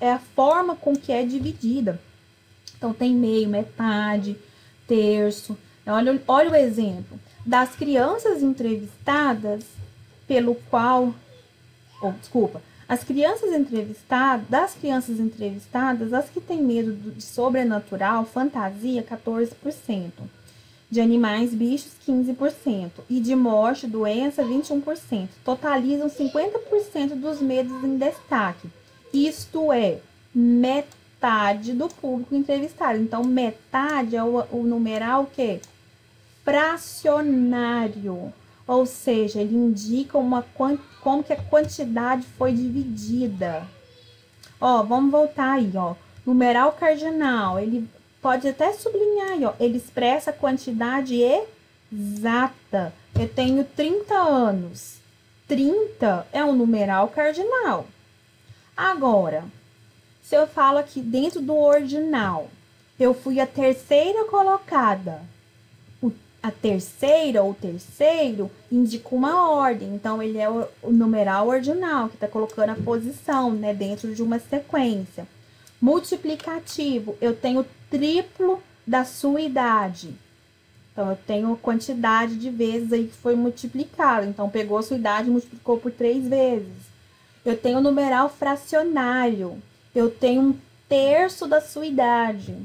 É a forma com que é dividida. Então, tem meio, metade, terço. Olha o exemplo. Das crianças entrevistadas, pelo qual... das crianças entrevistadas, as que têm medo de sobrenatural, fantasia, 14%. De animais, bichos, 15%. E de morte, doença, 21%. Totalizam 50% dos medos em destaque. Isto é, metade do público entrevistado. Então, metade é o numeral que? Fracionário. Ou seja, ele indica como que a quantidade foi dividida. Ó, vamos voltar aí, ó. Numeral cardinal, ele pode até sublinhar aí, ó. Ele expressa a quantidade exata. Eu tenho 30 anos. 30 é um numeral cardinal. Agora, se eu falo aqui dentro do ordinal, eu fui a 3ª colocada. A terceira ou terceiro indica uma ordem. Então, ele é o numeral ordinal, que está colocando a posição, né, dentro de uma sequência. Multiplicativo, eu tenho triplo da sua idade. Então, eu tenho a quantidade de vezes aí que foi multiplicado. Então, pegou a sua idade e multiplicou por 3 vezes. Eu tenho o numeral fracionário. Eu tenho 1/3 da sua idade.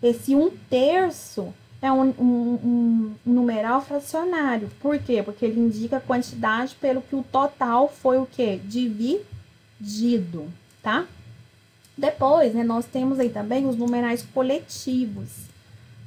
Esse 1/3 é um numeral fracionário. Por quê? Porque ele indica a quantidade pelo que o total foi o quê? Dividido, tá? Depois, né, nós temos aí também os numerais coletivos,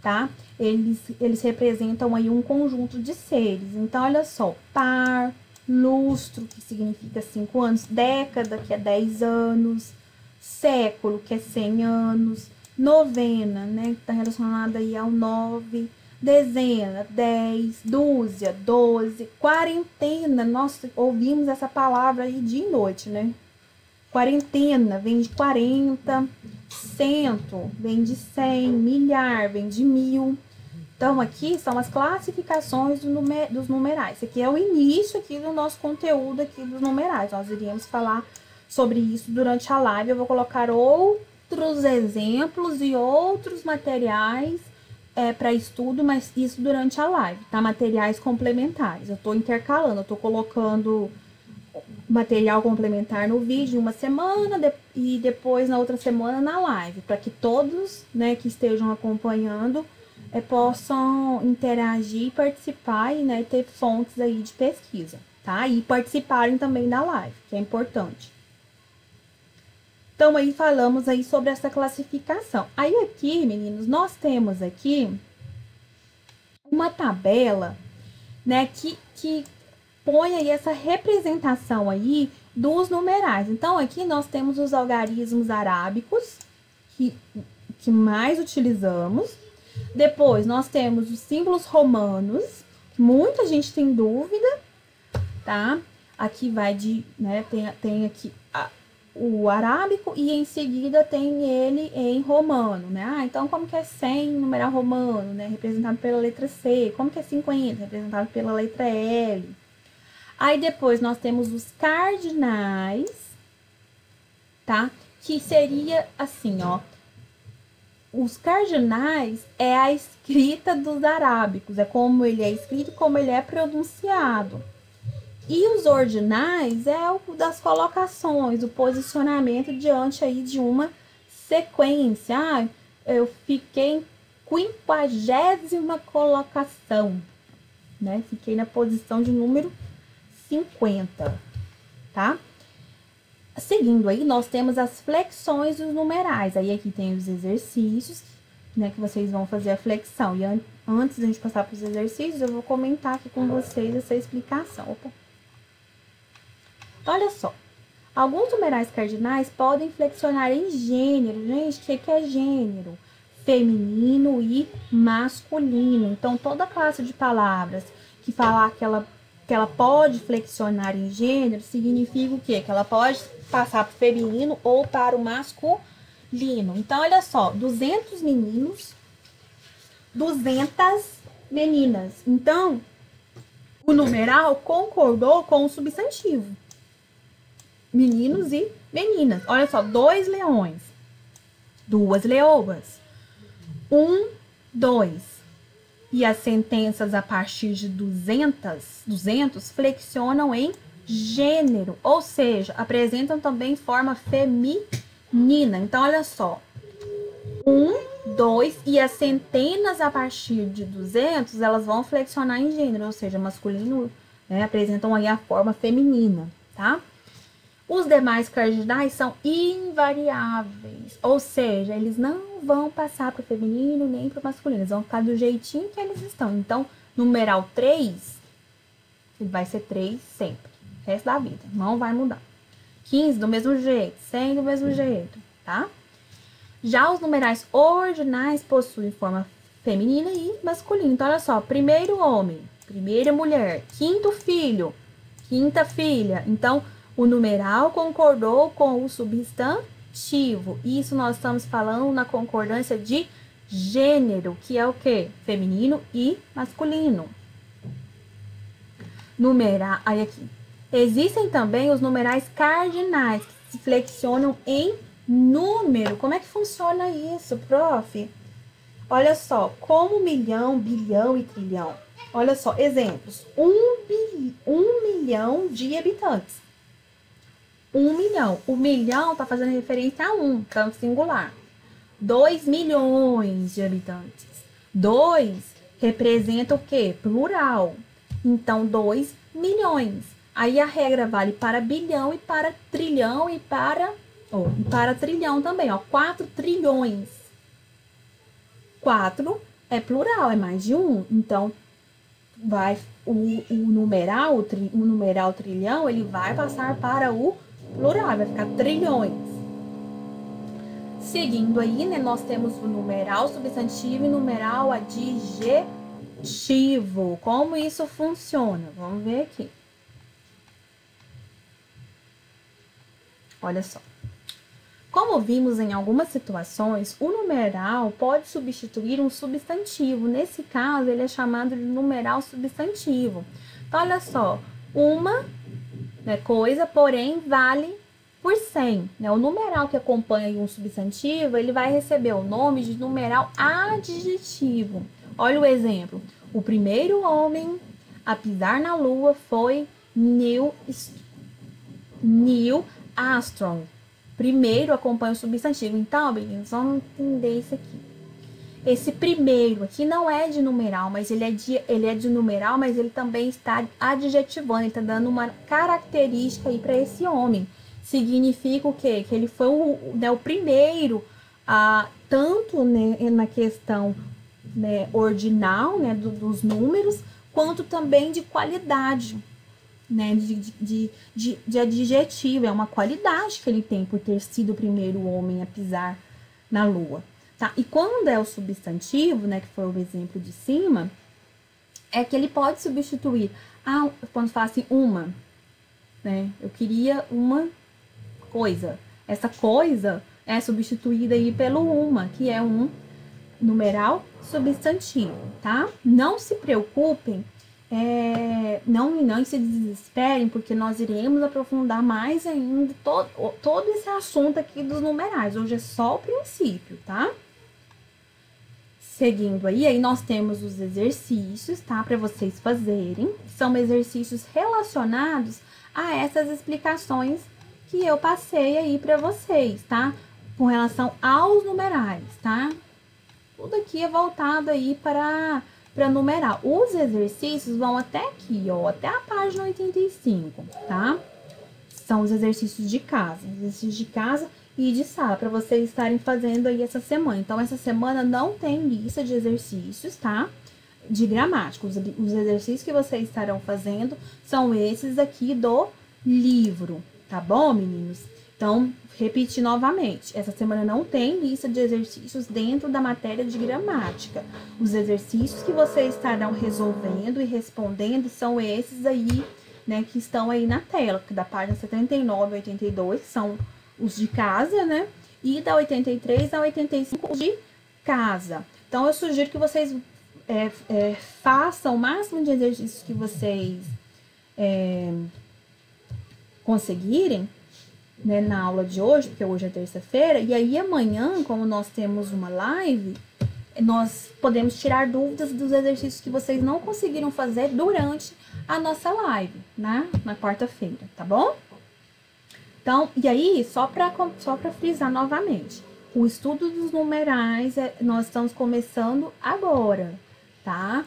tá? Eles representam aí um conjunto de seres. Então, olha só, par, lustro, que significa 5 anos, década, que é 10 anos, século, que é 100 anos, novena, né, que está relacionada aí ao 9, dezena, 10, dúzia, 12, quarentena, nossa, ouvimos essa palavra aí dia e noite, né? Quarentena vem de 40, cento vem de 100, milhar vem de 1000. Então, aqui são as classificações dos numerais. Esse aqui é o início aqui do nosso conteúdo aqui dos numerais. Nós iríamos falar sobre isso durante a live. Eu vou colocar outros exemplos e outros materiais para estudo, mas isso durante a live, tá? Materiais complementares. Eu tô intercalando, eu tô colocando material complementar no vídeo uma semana e depois na outra semana na live, para que todos, né, que estejam acompanhando possam interagir, participar e, né, ter fontes aí de pesquisa, tá? E participarem também da live, que é importante. Então, aí falamos aí sobre essa classificação. Aí aqui, meninos, nós temos aqui uma tabela, né, que põe aí essa representação aí dos numerais. Então, aqui nós temos os algarismos arábicos, que mais utilizamos. Depois, nós temos os símbolos romanos, que muita gente tem dúvida, tá? Aqui vai de, né, tem aqui o arábico e em seguida tem ele em romano, né? Ah, então como que é 100 numeral romano, né? Representado pela letra C. Como que é 50? Representado pela letra L. Aí depois nós temos os cardinais, tá? Que seria assim, ó. Os cardinais é a escrita dos arábicos, é como ele é escrito, como ele é pronunciado. E os ordinais é o das colocações, o posicionamento diante aí de uma sequência. Ah, eu fiquei em 50ª colocação, né? Fiquei na posição de número 50, tá? Seguindo aí, nós temos as flexões dos numerais. Aí aqui tem os exercícios, né, que vocês vão fazer a flexão. E antes de a gente passar para os exercícios, eu vou comentar aqui com vocês essa explicação. Opa. Olha só, alguns numerais cardinais podem flexionar em gênero. Gente, o que é gênero? Feminino e masculino. Então, toda classe de palavras que falar que ela pode flexionar em gênero, significa o quê? Que ela pode passar para o feminino ou para o masculino. Então, olha só, 200 meninos, 200 meninas. Então, o numeral concordou com o substantivo. Meninos e meninas. Olha só, 2 leões, 2 leoas, 1, 2. E as sentenças a partir de 200 flexionam em gênero, ou seja, apresentam também forma feminina. Então, olha só, 1, 2 e as centenas a partir de 200, elas vão flexionar em gênero, ou seja, masculino, né, apresentam aí a forma feminina, tá? Os demais cardinais são invariáveis, ou seja, eles não vão passar para o feminino nem para o masculino, eles vão ficar do jeitinho que eles estão. Então, numeral 3, ele vai ser 3 sempre, o resto da vida, não vai mudar. 15 do mesmo jeito, 100 do mesmo jeito, tá? Já os numerais ordinais possuem forma feminina e masculina. Então, olha só, primeiro homem, primeira mulher, quinto filho, quinta filha. Então, o numeral concordou com o substantivo. Isso nós estamos falando na concordância de gênero, que é o quê? Feminino e masculino. Aí aqui. Existem também os numerais cardinais, que se flexionam em número. Como é que funciona isso, prof? Olha só, como milhão, bilhão e trilhão. Olha só, exemplos. 1 milhão de habitantes. 1 milhão. O milhão está fazendo referência a 1, tanto singular. 2 milhões de habitantes. 2 representa o quê? Plural. Então, 2 milhões. Aí a regra vale para bilhão e para trilhão e para trilhão também, ó. 4 trilhões. 4 é plural, é mais de 1. Então, vai o numeral trilhão, ele vai passar para o plural, vai ficar trilhões. Seguindo aí, né, nós temos o numeral substantivo e numeral adjetivo. Como isso funciona? Vamos ver aqui. Olha só. Como vimos em algumas situações, o numeral pode substituir um substantivo. Nesse caso, ele é chamado de numeral substantivo. Então, olha só, uma, né, coisa, porém, vale por 100. Né? O numeral que acompanha um substantivo, ele vai receber o nome de numeral adjetivo. Olha o exemplo. O primeiro homem a pisar na Lua foi Neil Armstrong. Primeiro acompanha o substantivo. Então, meninos, vamos entender isso aqui. Esse primeiro aqui não é de numeral, mas ele é de numeral, mas ele também está adjetivando, ele está dando uma característica aí para esse homem. Significa o quê? Que ele foi o primeiro, tanto, né, na questão, né, ordinal, né, dos números, quanto também de qualidade, né, de adjetivo. É uma qualidade que ele tem por ter sido o primeiro homem a pisar na Lua. Tá? E quando é o substantivo, né, que foi o exemplo de cima, é que ele pode substituir. Quando fala assim, uma, né, eu queria uma coisa. Essa coisa é substituída aí pelo uma, que é um numeral substantivo, tá? Não se preocupem, não se desesperem, porque nós iremos aprofundar mais ainda todo esse assunto aqui dos numerais. Hoje é só o princípio, tá? Seguindo aí nós temos os exercícios, tá? Para vocês fazerem. São exercícios relacionados a essas explicações que eu passei aí para vocês, tá? Com relação aos numerais, tá? Tudo aqui é voltado aí para numeral. Os exercícios vão até aqui, ó, até a página 85, tá? São os exercícios de casa e de sala, para vocês estarem fazendo aí essa semana. Então, essa semana não tem lista de exercícios, tá? De gramática. Os exercícios que vocês estarão fazendo são esses aqui do livro, tá bom, meninos? Então, repetir novamente, essa semana não tem lista de exercícios dentro da matéria de gramática. Os exercícios que vocês estarão resolvendo e respondendo são esses aí, né, que estão aí na tela, da página 79 a 82, que são os de casa, né, e da 83 a 85 os de casa. Então, eu sugiro que vocês façam o máximo de exercícios que vocês conseguirem, né, na aula de hoje, porque hoje é terça-feira, e aí amanhã, como nós temos uma live, nós podemos tirar dúvidas dos exercícios que vocês não conseguiram fazer durante a nossa live, né, na quarta-feira, tá bom? Então, e aí, só para frisar novamente, o estudo dos numerais, nós estamos começando agora, tá?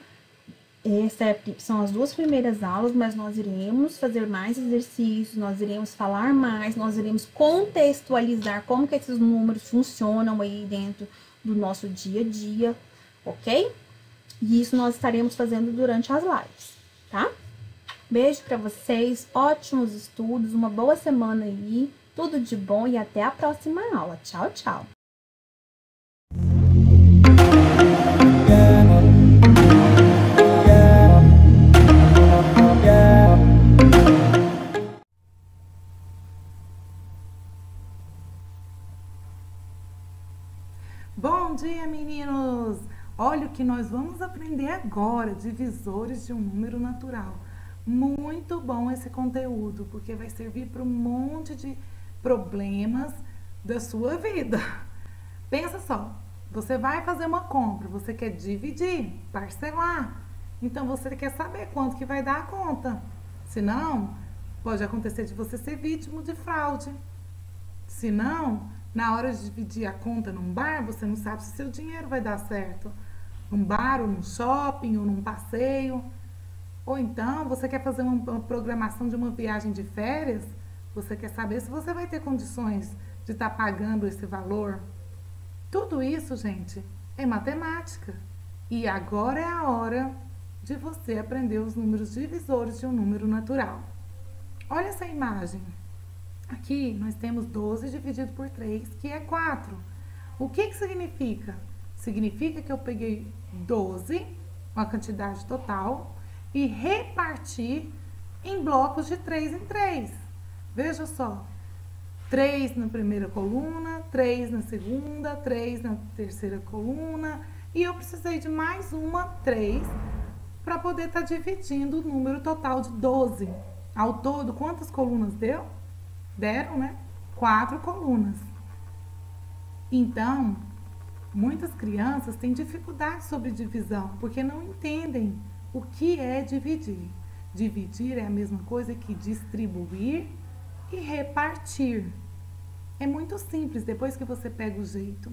São as 2 primeiras aulas, mas nós iremos fazer mais exercícios, nós iremos falar mais, nós iremos contextualizar como que esses números funcionam aí dentro do nosso dia a dia, ok? E isso nós estaremos fazendo durante as lives, tá? Beijo pra vocês, ótimos estudos, uma boa semana aí, tudo de bom e até a próxima aula. Tchau, tchau! Bom dia, meninos! Olha o que nós vamos aprender agora, divisores de um número natural. Muito bom esse conteúdo, porque vai servir para um monte de problemas da sua vida. Pensa só, você vai fazer uma compra, você quer dividir, parcelar. Então, você quer saber quanto que vai dar a conta. Senão, pode acontecer de você ser vítima de fraude. Senão, na hora de dividir a conta num bar, você não sabe se seu dinheiro vai dar certo. Num bar, ou num shopping, ou num passeio. Ou então, você quer fazer uma programação de uma viagem de férias, você quer saber se você vai ter condições de estar pagando esse valor. Tudo isso, gente, é matemática. E agora é a hora de você aprender os números divisores de um número natural. Olha essa imagem. Aqui nós temos 12 dividido por 3, que é 4. O que significa? Significa que eu peguei 12, uma quantidade total, e reparti em blocos de 3 em 3. Veja só, 3 na primeira coluna, 3 na segunda, 3 na terceira coluna. E eu precisei de mais uma 3 para poder estar dividindo o número total de 12. Ao todo, quantas colunas deu? Deram, né? 4 colunas. Então, muitas crianças têm dificuldade sobre divisão, porque não entendem o que é dividir. Dividir é a mesma coisa que distribuir e repartir. É muito simples depois que você pega o jeito.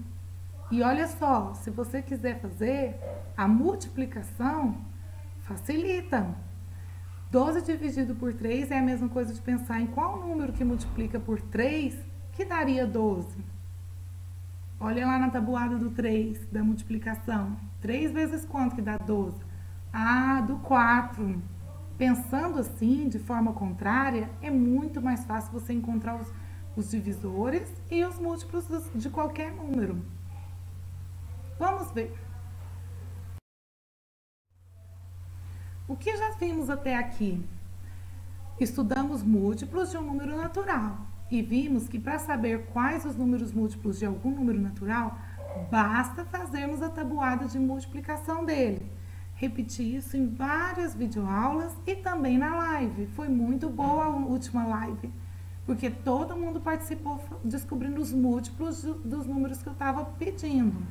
E olha só, se você quiser fazer a multiplicação, facilita. 12 dividido por 3 é a mesma coisa de pensar em qual número que multiplica por 3 que daria 12. Olha lá na tabuada do 3, da multiplicação. 3 vezes quanto que dá 12? Ah, do 4. Pensando assim, de forma contrária, é muito mais fácil você encontrar os divisores e os múltiplos de qualquer número. Vamos ver. O que já vimos até aqui? Estudamos múltiplos de um número natural e vimos que para saber quais os números múltiplos de algum número natural, basta fazermos a tabuada de multiplicação dele. Repeti isso em várias videoaulas e também na live. Foi muito boa a última live, porque todo mundo participou descobrindo os múltiplos dos números que eu estava pedindo.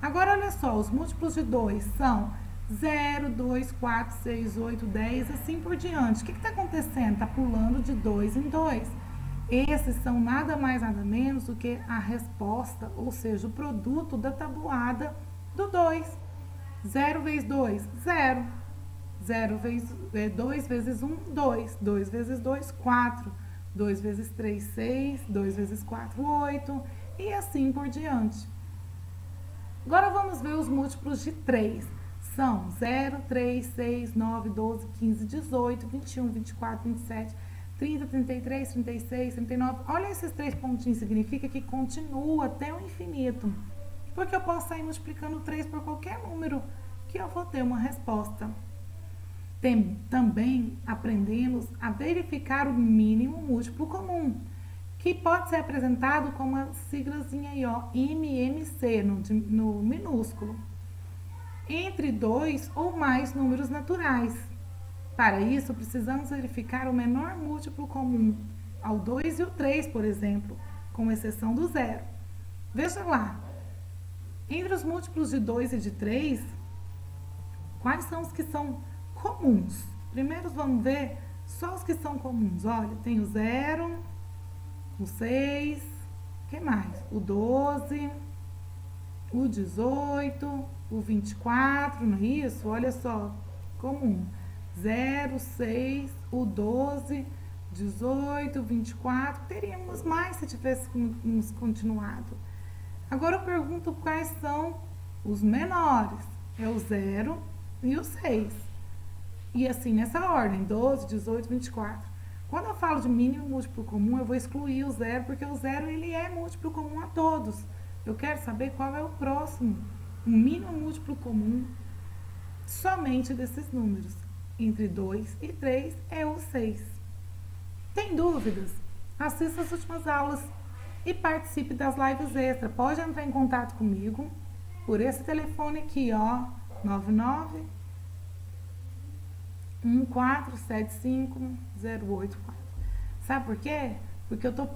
Agora, olha só, os múltiplos de 2 são 0, 2, 4, 6, 8, 10, assim por diante. O que está acontecendo? Está pulando de 2 em 2. Esses são nada mais, nada menos do que a resposta, ou seja, o produto da tabuada do 2. 0 vezes 2, 0. 2 vezes 1, 2. 2 vezes 2, 4. 2 vezes 3, 6. 2 vezes 4, 8. E assim por diante. Agora vamos ver os múltiplos de 3. São 0, 3, 6, 9, 12, 15, 18, 21, 24, 27, 30, 33, 36, 39. Olha esses 3 pontinhos, significa que continua até o infinito. Porque eu posso sair multiplicando 3 por qualquer número que eu vou ter uma resposta. Também aprendemos a verificar o mínimo múltiplo comum, que pode ser apresentado com uma siglazinha aí, ó, MMC, no minúsculo, entre 2 ou mais números naturais. Para isso, precisamos verificar o menor múltiplo comum ao 2 e o 3, por exemplo, com exceção do 0. Veja lá, entre os múltiplos de 2 e de 3, quais são os que são comuns? Primeiro vamos ver só os que são comuns. Olha, tem o 0, o 6, o que mais? O 12, o 18, o 24, não é isso? Olha só, comum. 0, 6, o 12, 18, 24. Teríamos mais se tivéssemos continuado. Agora eu pergunto quais são os menores. É o 0 e o 6. E assim, nessa ordem, 12, 18, 24. Quando eu falo de mínimo múltiplo comum, eu vou excluir o 0, porque o 0 ele é múltiplo comum a todos. Eu quero saber qual é o próximo. O mínimo múltiplo comum somente desses números. Entre 2 e 3 é o 6. Tem dúvidas? Assista as últimas aulas e participe das lives extra. Pode entrar em contato comigo por esse telefone aqui, ó, 99 1475-084. Sabe por quê? Porque eu tô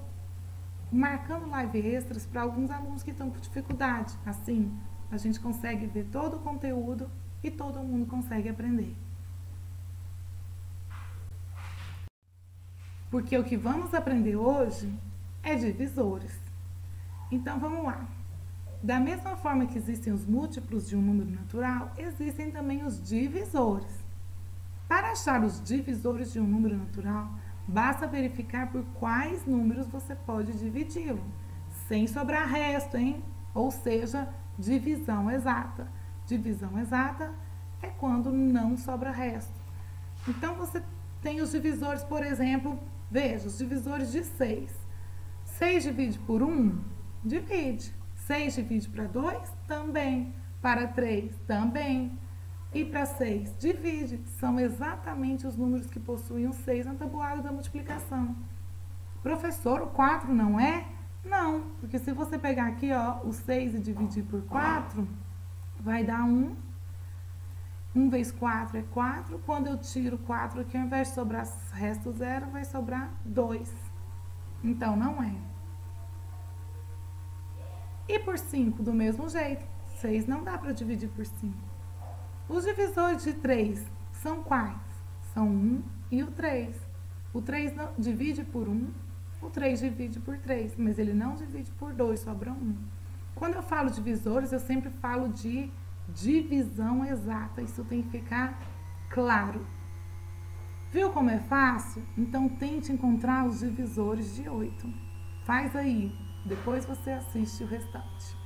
marcando live extras para alguns alunos que estão com dificuldade. Assim, a gente consegue ver todo o conteúdo e todo mundo consegue aprender. Porque o que vamos aprender hoje é divisores. Então, vamos lá. Da mesma forma que existem os múltiplos de um número natural, existem também os divisores. Para achar os divisores de um número natural, basta verificar por quais números você pode dividi-lo, sem sobrar resto, hein? Ou seja, divisão exata. Divisão exata é quando não sobra resto. Então, você tem os divisores, por exemplo, veja, os divisores de 6. 6 divide por 1? Divide. 6 divide para 2? Também. Para 3? Também. E para 6? Divide. São exatamente os números que possuem o 6 na tabuada da multiplicação. Professor, o 4 não é? Não, porque se você pegar aqui, ó, o 6 e dividir por 4, vai dar 1. 1 vezes 4 é 4. Quando eu tiro 4 aqui, ao invés de sobrar resto 0, vai sobrar 2. Então, não é. E por 5, do mesmo jeito. 6 não dá para dividir por 5. Os divisores de 3 são quais? São 1 e o 3. O 3 não, divide por 1, o 3 divide por 3, mas ele não divide por 2, sobra 1. Quando eu falo divisores, eu sempre falo de divisão exata, isso tem que ficar claro. Viu como é fácil? Então tente encontrar os divisores de 8. Faz aí, depois você assiste o restante.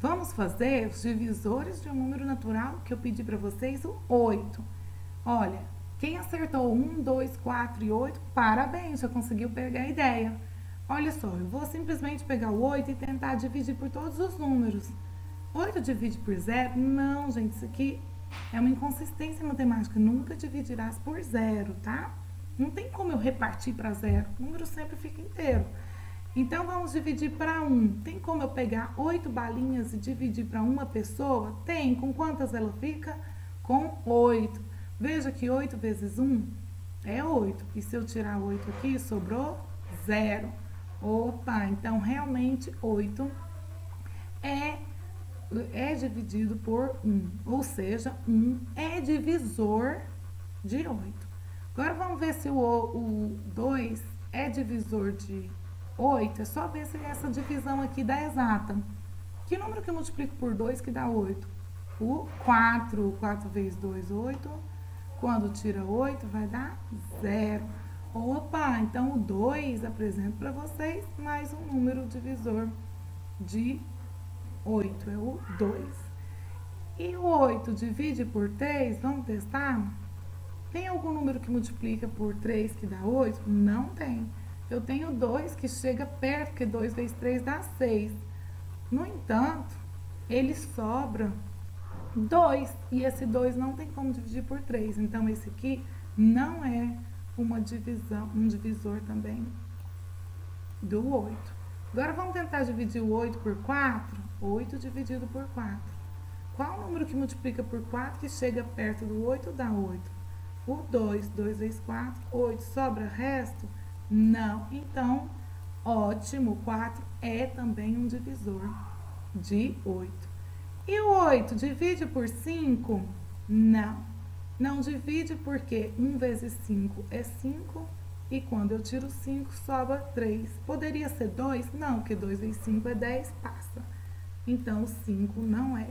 Vamos fazer os divisores de um número natural que eu pedi para vocês, o 8. Olha, quem acertou 1, 2, 4 e 8, parabéns, já conseguiu pegar a ideia. Olha só, eu vou simplesmente pegar o 8 e tentar dividir por todos os números. 8 divide por 0? Não, gente, isso aqui é uma inconsistência matemática. Nunca dividirás por 0, tá? Não tem como eu repartir para 0. O número sempre fica inteiro. Então, vamos dividir para 1. Tem como eu pegar 8 balinhas e dividir para uma pessoa? Tem. Com quantas ela fica? Com 8. Veja que 8 vezes 1 é 8. E se eu tirar 8 aqui, sobrou 0. Opa, então realmente 8 é dividido por 1. Ou seja, 1 é divisor de 8. Agora vamos ver se o 2 é divisor de 8. É só ver se essa divisão aqui dá exata. Que número que eu multiplico por 2 que dá 8? O 4. 4 vezes 2, 8. Quando tira 8, vai dar 0. Opa, então o 2 apresento para vocês mais um número divisor de 8. É o 2. E o 8 divide por 3, vamos testar? Tem algum número que multiplica por 3 que dá 8? Não tem. Eu tenho 2 que chega perto, porque 2 vezes 3 dá 6. No entanto, ele sobra 2. E esse 2 não tem como dividir por 3. Então, esse aqui não é uma divisão, um divisor também do 8. Agora, vamos tentar dividir o 8 por 4? 8 dividido por 4. Qual o número que multiplica por 4 que chega perto do 8 dá 8? O 2. 2 vezes 4, 8. Sobra resto? Não. Então, ótimo, 4 é também um divisor de 8. E o 8 divide por 5? Não. Não divide porque 1 vezes 5 é 5 e quando eu tiro 5 sobra 3. Poderia ser 2? Não, porque 2 vezes 5 é 10, passa. Então, 5 não é.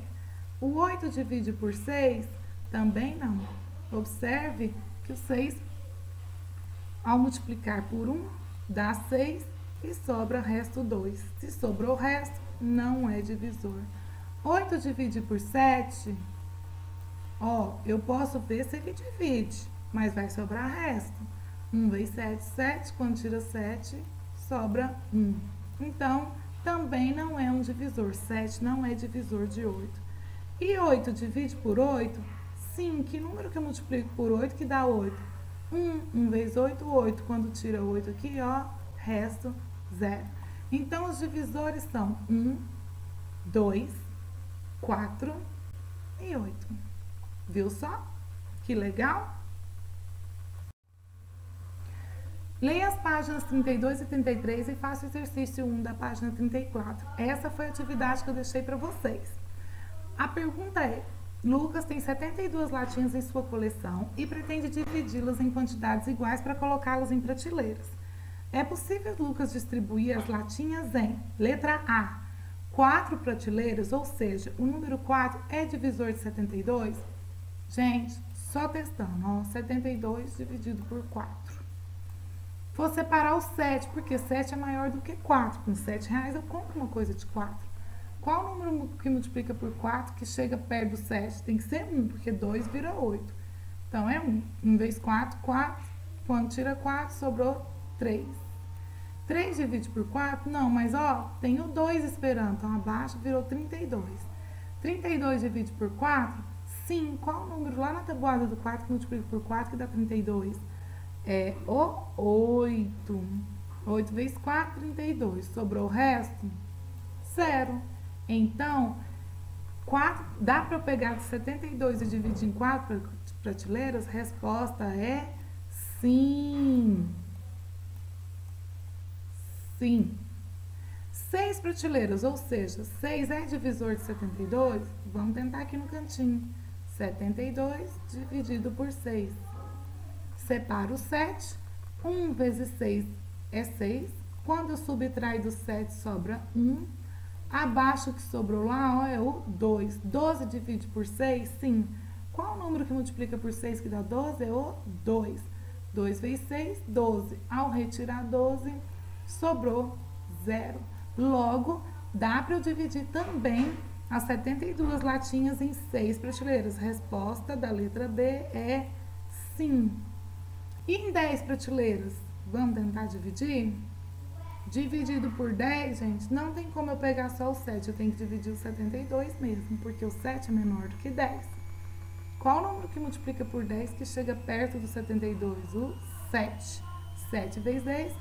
O 8 divide por 6? Também não. Observe que o 6, ao multiplicar por 1, dá 6 e sobra resto 2. Se sobrou o resto, não é divisor. 8 divide por 7, ó, eu posso ver se ele divide, mas vai sobrar resto. 1 vezes 7, 7, quando tira 7, sobra 1. Então, também não é um divisor. 7 não é divisor de 8. E 8 divide por 8? Sim, que número que eu multiplico por 8 que dá 8? 1 vezes 8, 8. Quando tira 8 aqui, ó, resto 0. Então, os divisores são 1, 2, 4 e 8. Viu só? Que legal? Leia as páginas 32 e 33 e faça o exercício 1 da página 34. Essa foi a atividade que eu deixei para vocês. A pergunta é: Lucas tem 72 latinhas em sua coleção e pretende dividi-las em quantidades iguais para colocá-las em prateleiras. É possível Lucas distribuir as latinhas em, letra A, 4 prateleiras, ou seja, o número 4 é divisor de 72? Gente, só testando, ó, 72 dividido por 4. Vou separar o 7, porque 7 é maior do que 4. Com R$7 eu compro uma coisa de 4. Qual o número que multiplica por 4 que chega perto do 7? Tem que ser 1, porque 2 vira 8. Então, é 1. 1 vezes 4, 4. Quando tira 4, sobrou 3. 3 divide por 4? Não, mas ó, tem o 2 esperando. Então, abaixo virou 32. 32 divide por 4? Sim. Qual o número lá na tabuada do 4 que multiplica por 4 que dá 32? É o 8. 8 vezes 4, 32. Sobrou o resto? 0. Então, 4, dá para eu pegar de 72 e dividir em 4 prateleiras? Resposta é sim. Sim. 6 prateleiras, ou seja, 6 é divisor de 72? Vamos tentar aqui no cantinho. 72 dividido por 6. Separo o 7. 1 vezes 6 é 6. Quando eu subtraio do 7, sobra 1. Abaixo que sobrou lá, ó, é o 2. 12 divide por 6? Sim. Qual o número que multiplica por 6 que dá 12? É o 2. 2 vezes 6, 12. Ao retirar 12, sobrou 0. Logo, dá para eu dividir também as 72 latinhas em 6 prateleiras. Resposta da letra B é sim. E em 10 prateleiras? Vamos tentar dividir? Dividido por 10, gente, não tem como eu pegar só o 7. Eu tenho que dividir o 72 mesmo, porque o 7 é menor do que 10. Qual o número que multiplica por 10 que chega perto do 72? O 7. 7 vezes 10,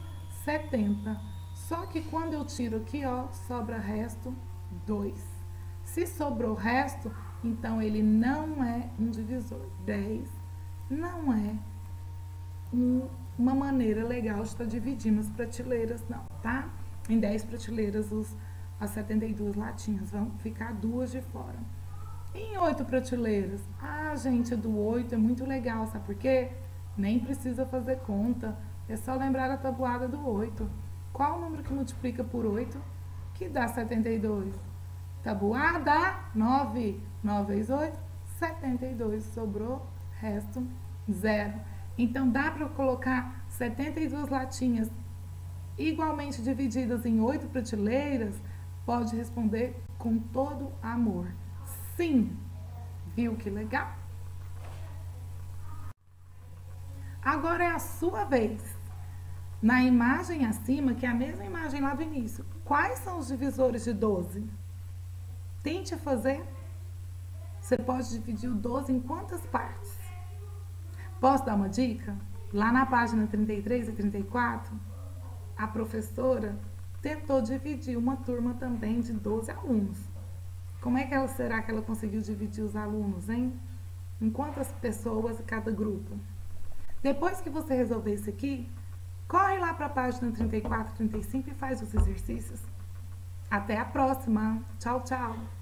70. Só que quando eu tiro aqui, ó, sobra resto 2. Se sobrou resto, então ele não é um divisor. 10 não é uma maneira legal de estar dividindo as prateleiras, não, tá? Em 10 prateleiras, as 72 latinhas vão ficar 2 de fora. Em 8 prateleiras, gente, a do 8 é muito legal, sabe por quê? Nem precisa fazer conta, é só lembrar a tabuada do 8. Qual o número que multiplica por 8? Que dá 72. Tabuada, 9. 9 vezes 8, 72. Sobrou, resto, 0. Então, dá para eu colocar 72 latinhas igualmente divididas em 8 prateleiras? Pode responder com todo amor. Sim. Viu que legal? Agora é a sua vez. Na imagem acima, que é a mesma imagem lá do início, quais são os divisores de 12? Tente fazer. Você pode dividir o 12 em quantas partes? Posso dar uma dica? Lá na página 33 e 34, a professora tentou dividir uma turma também de 12 alunos. Como é que será que ela conseguiu dividir os alunos, hein? Em quantas pessoas cada grupo? Depois que você resolver isso aqui, corre lá para a página 34 e 35 e faz os exercícios. Até a próxima. Tchau, tchau.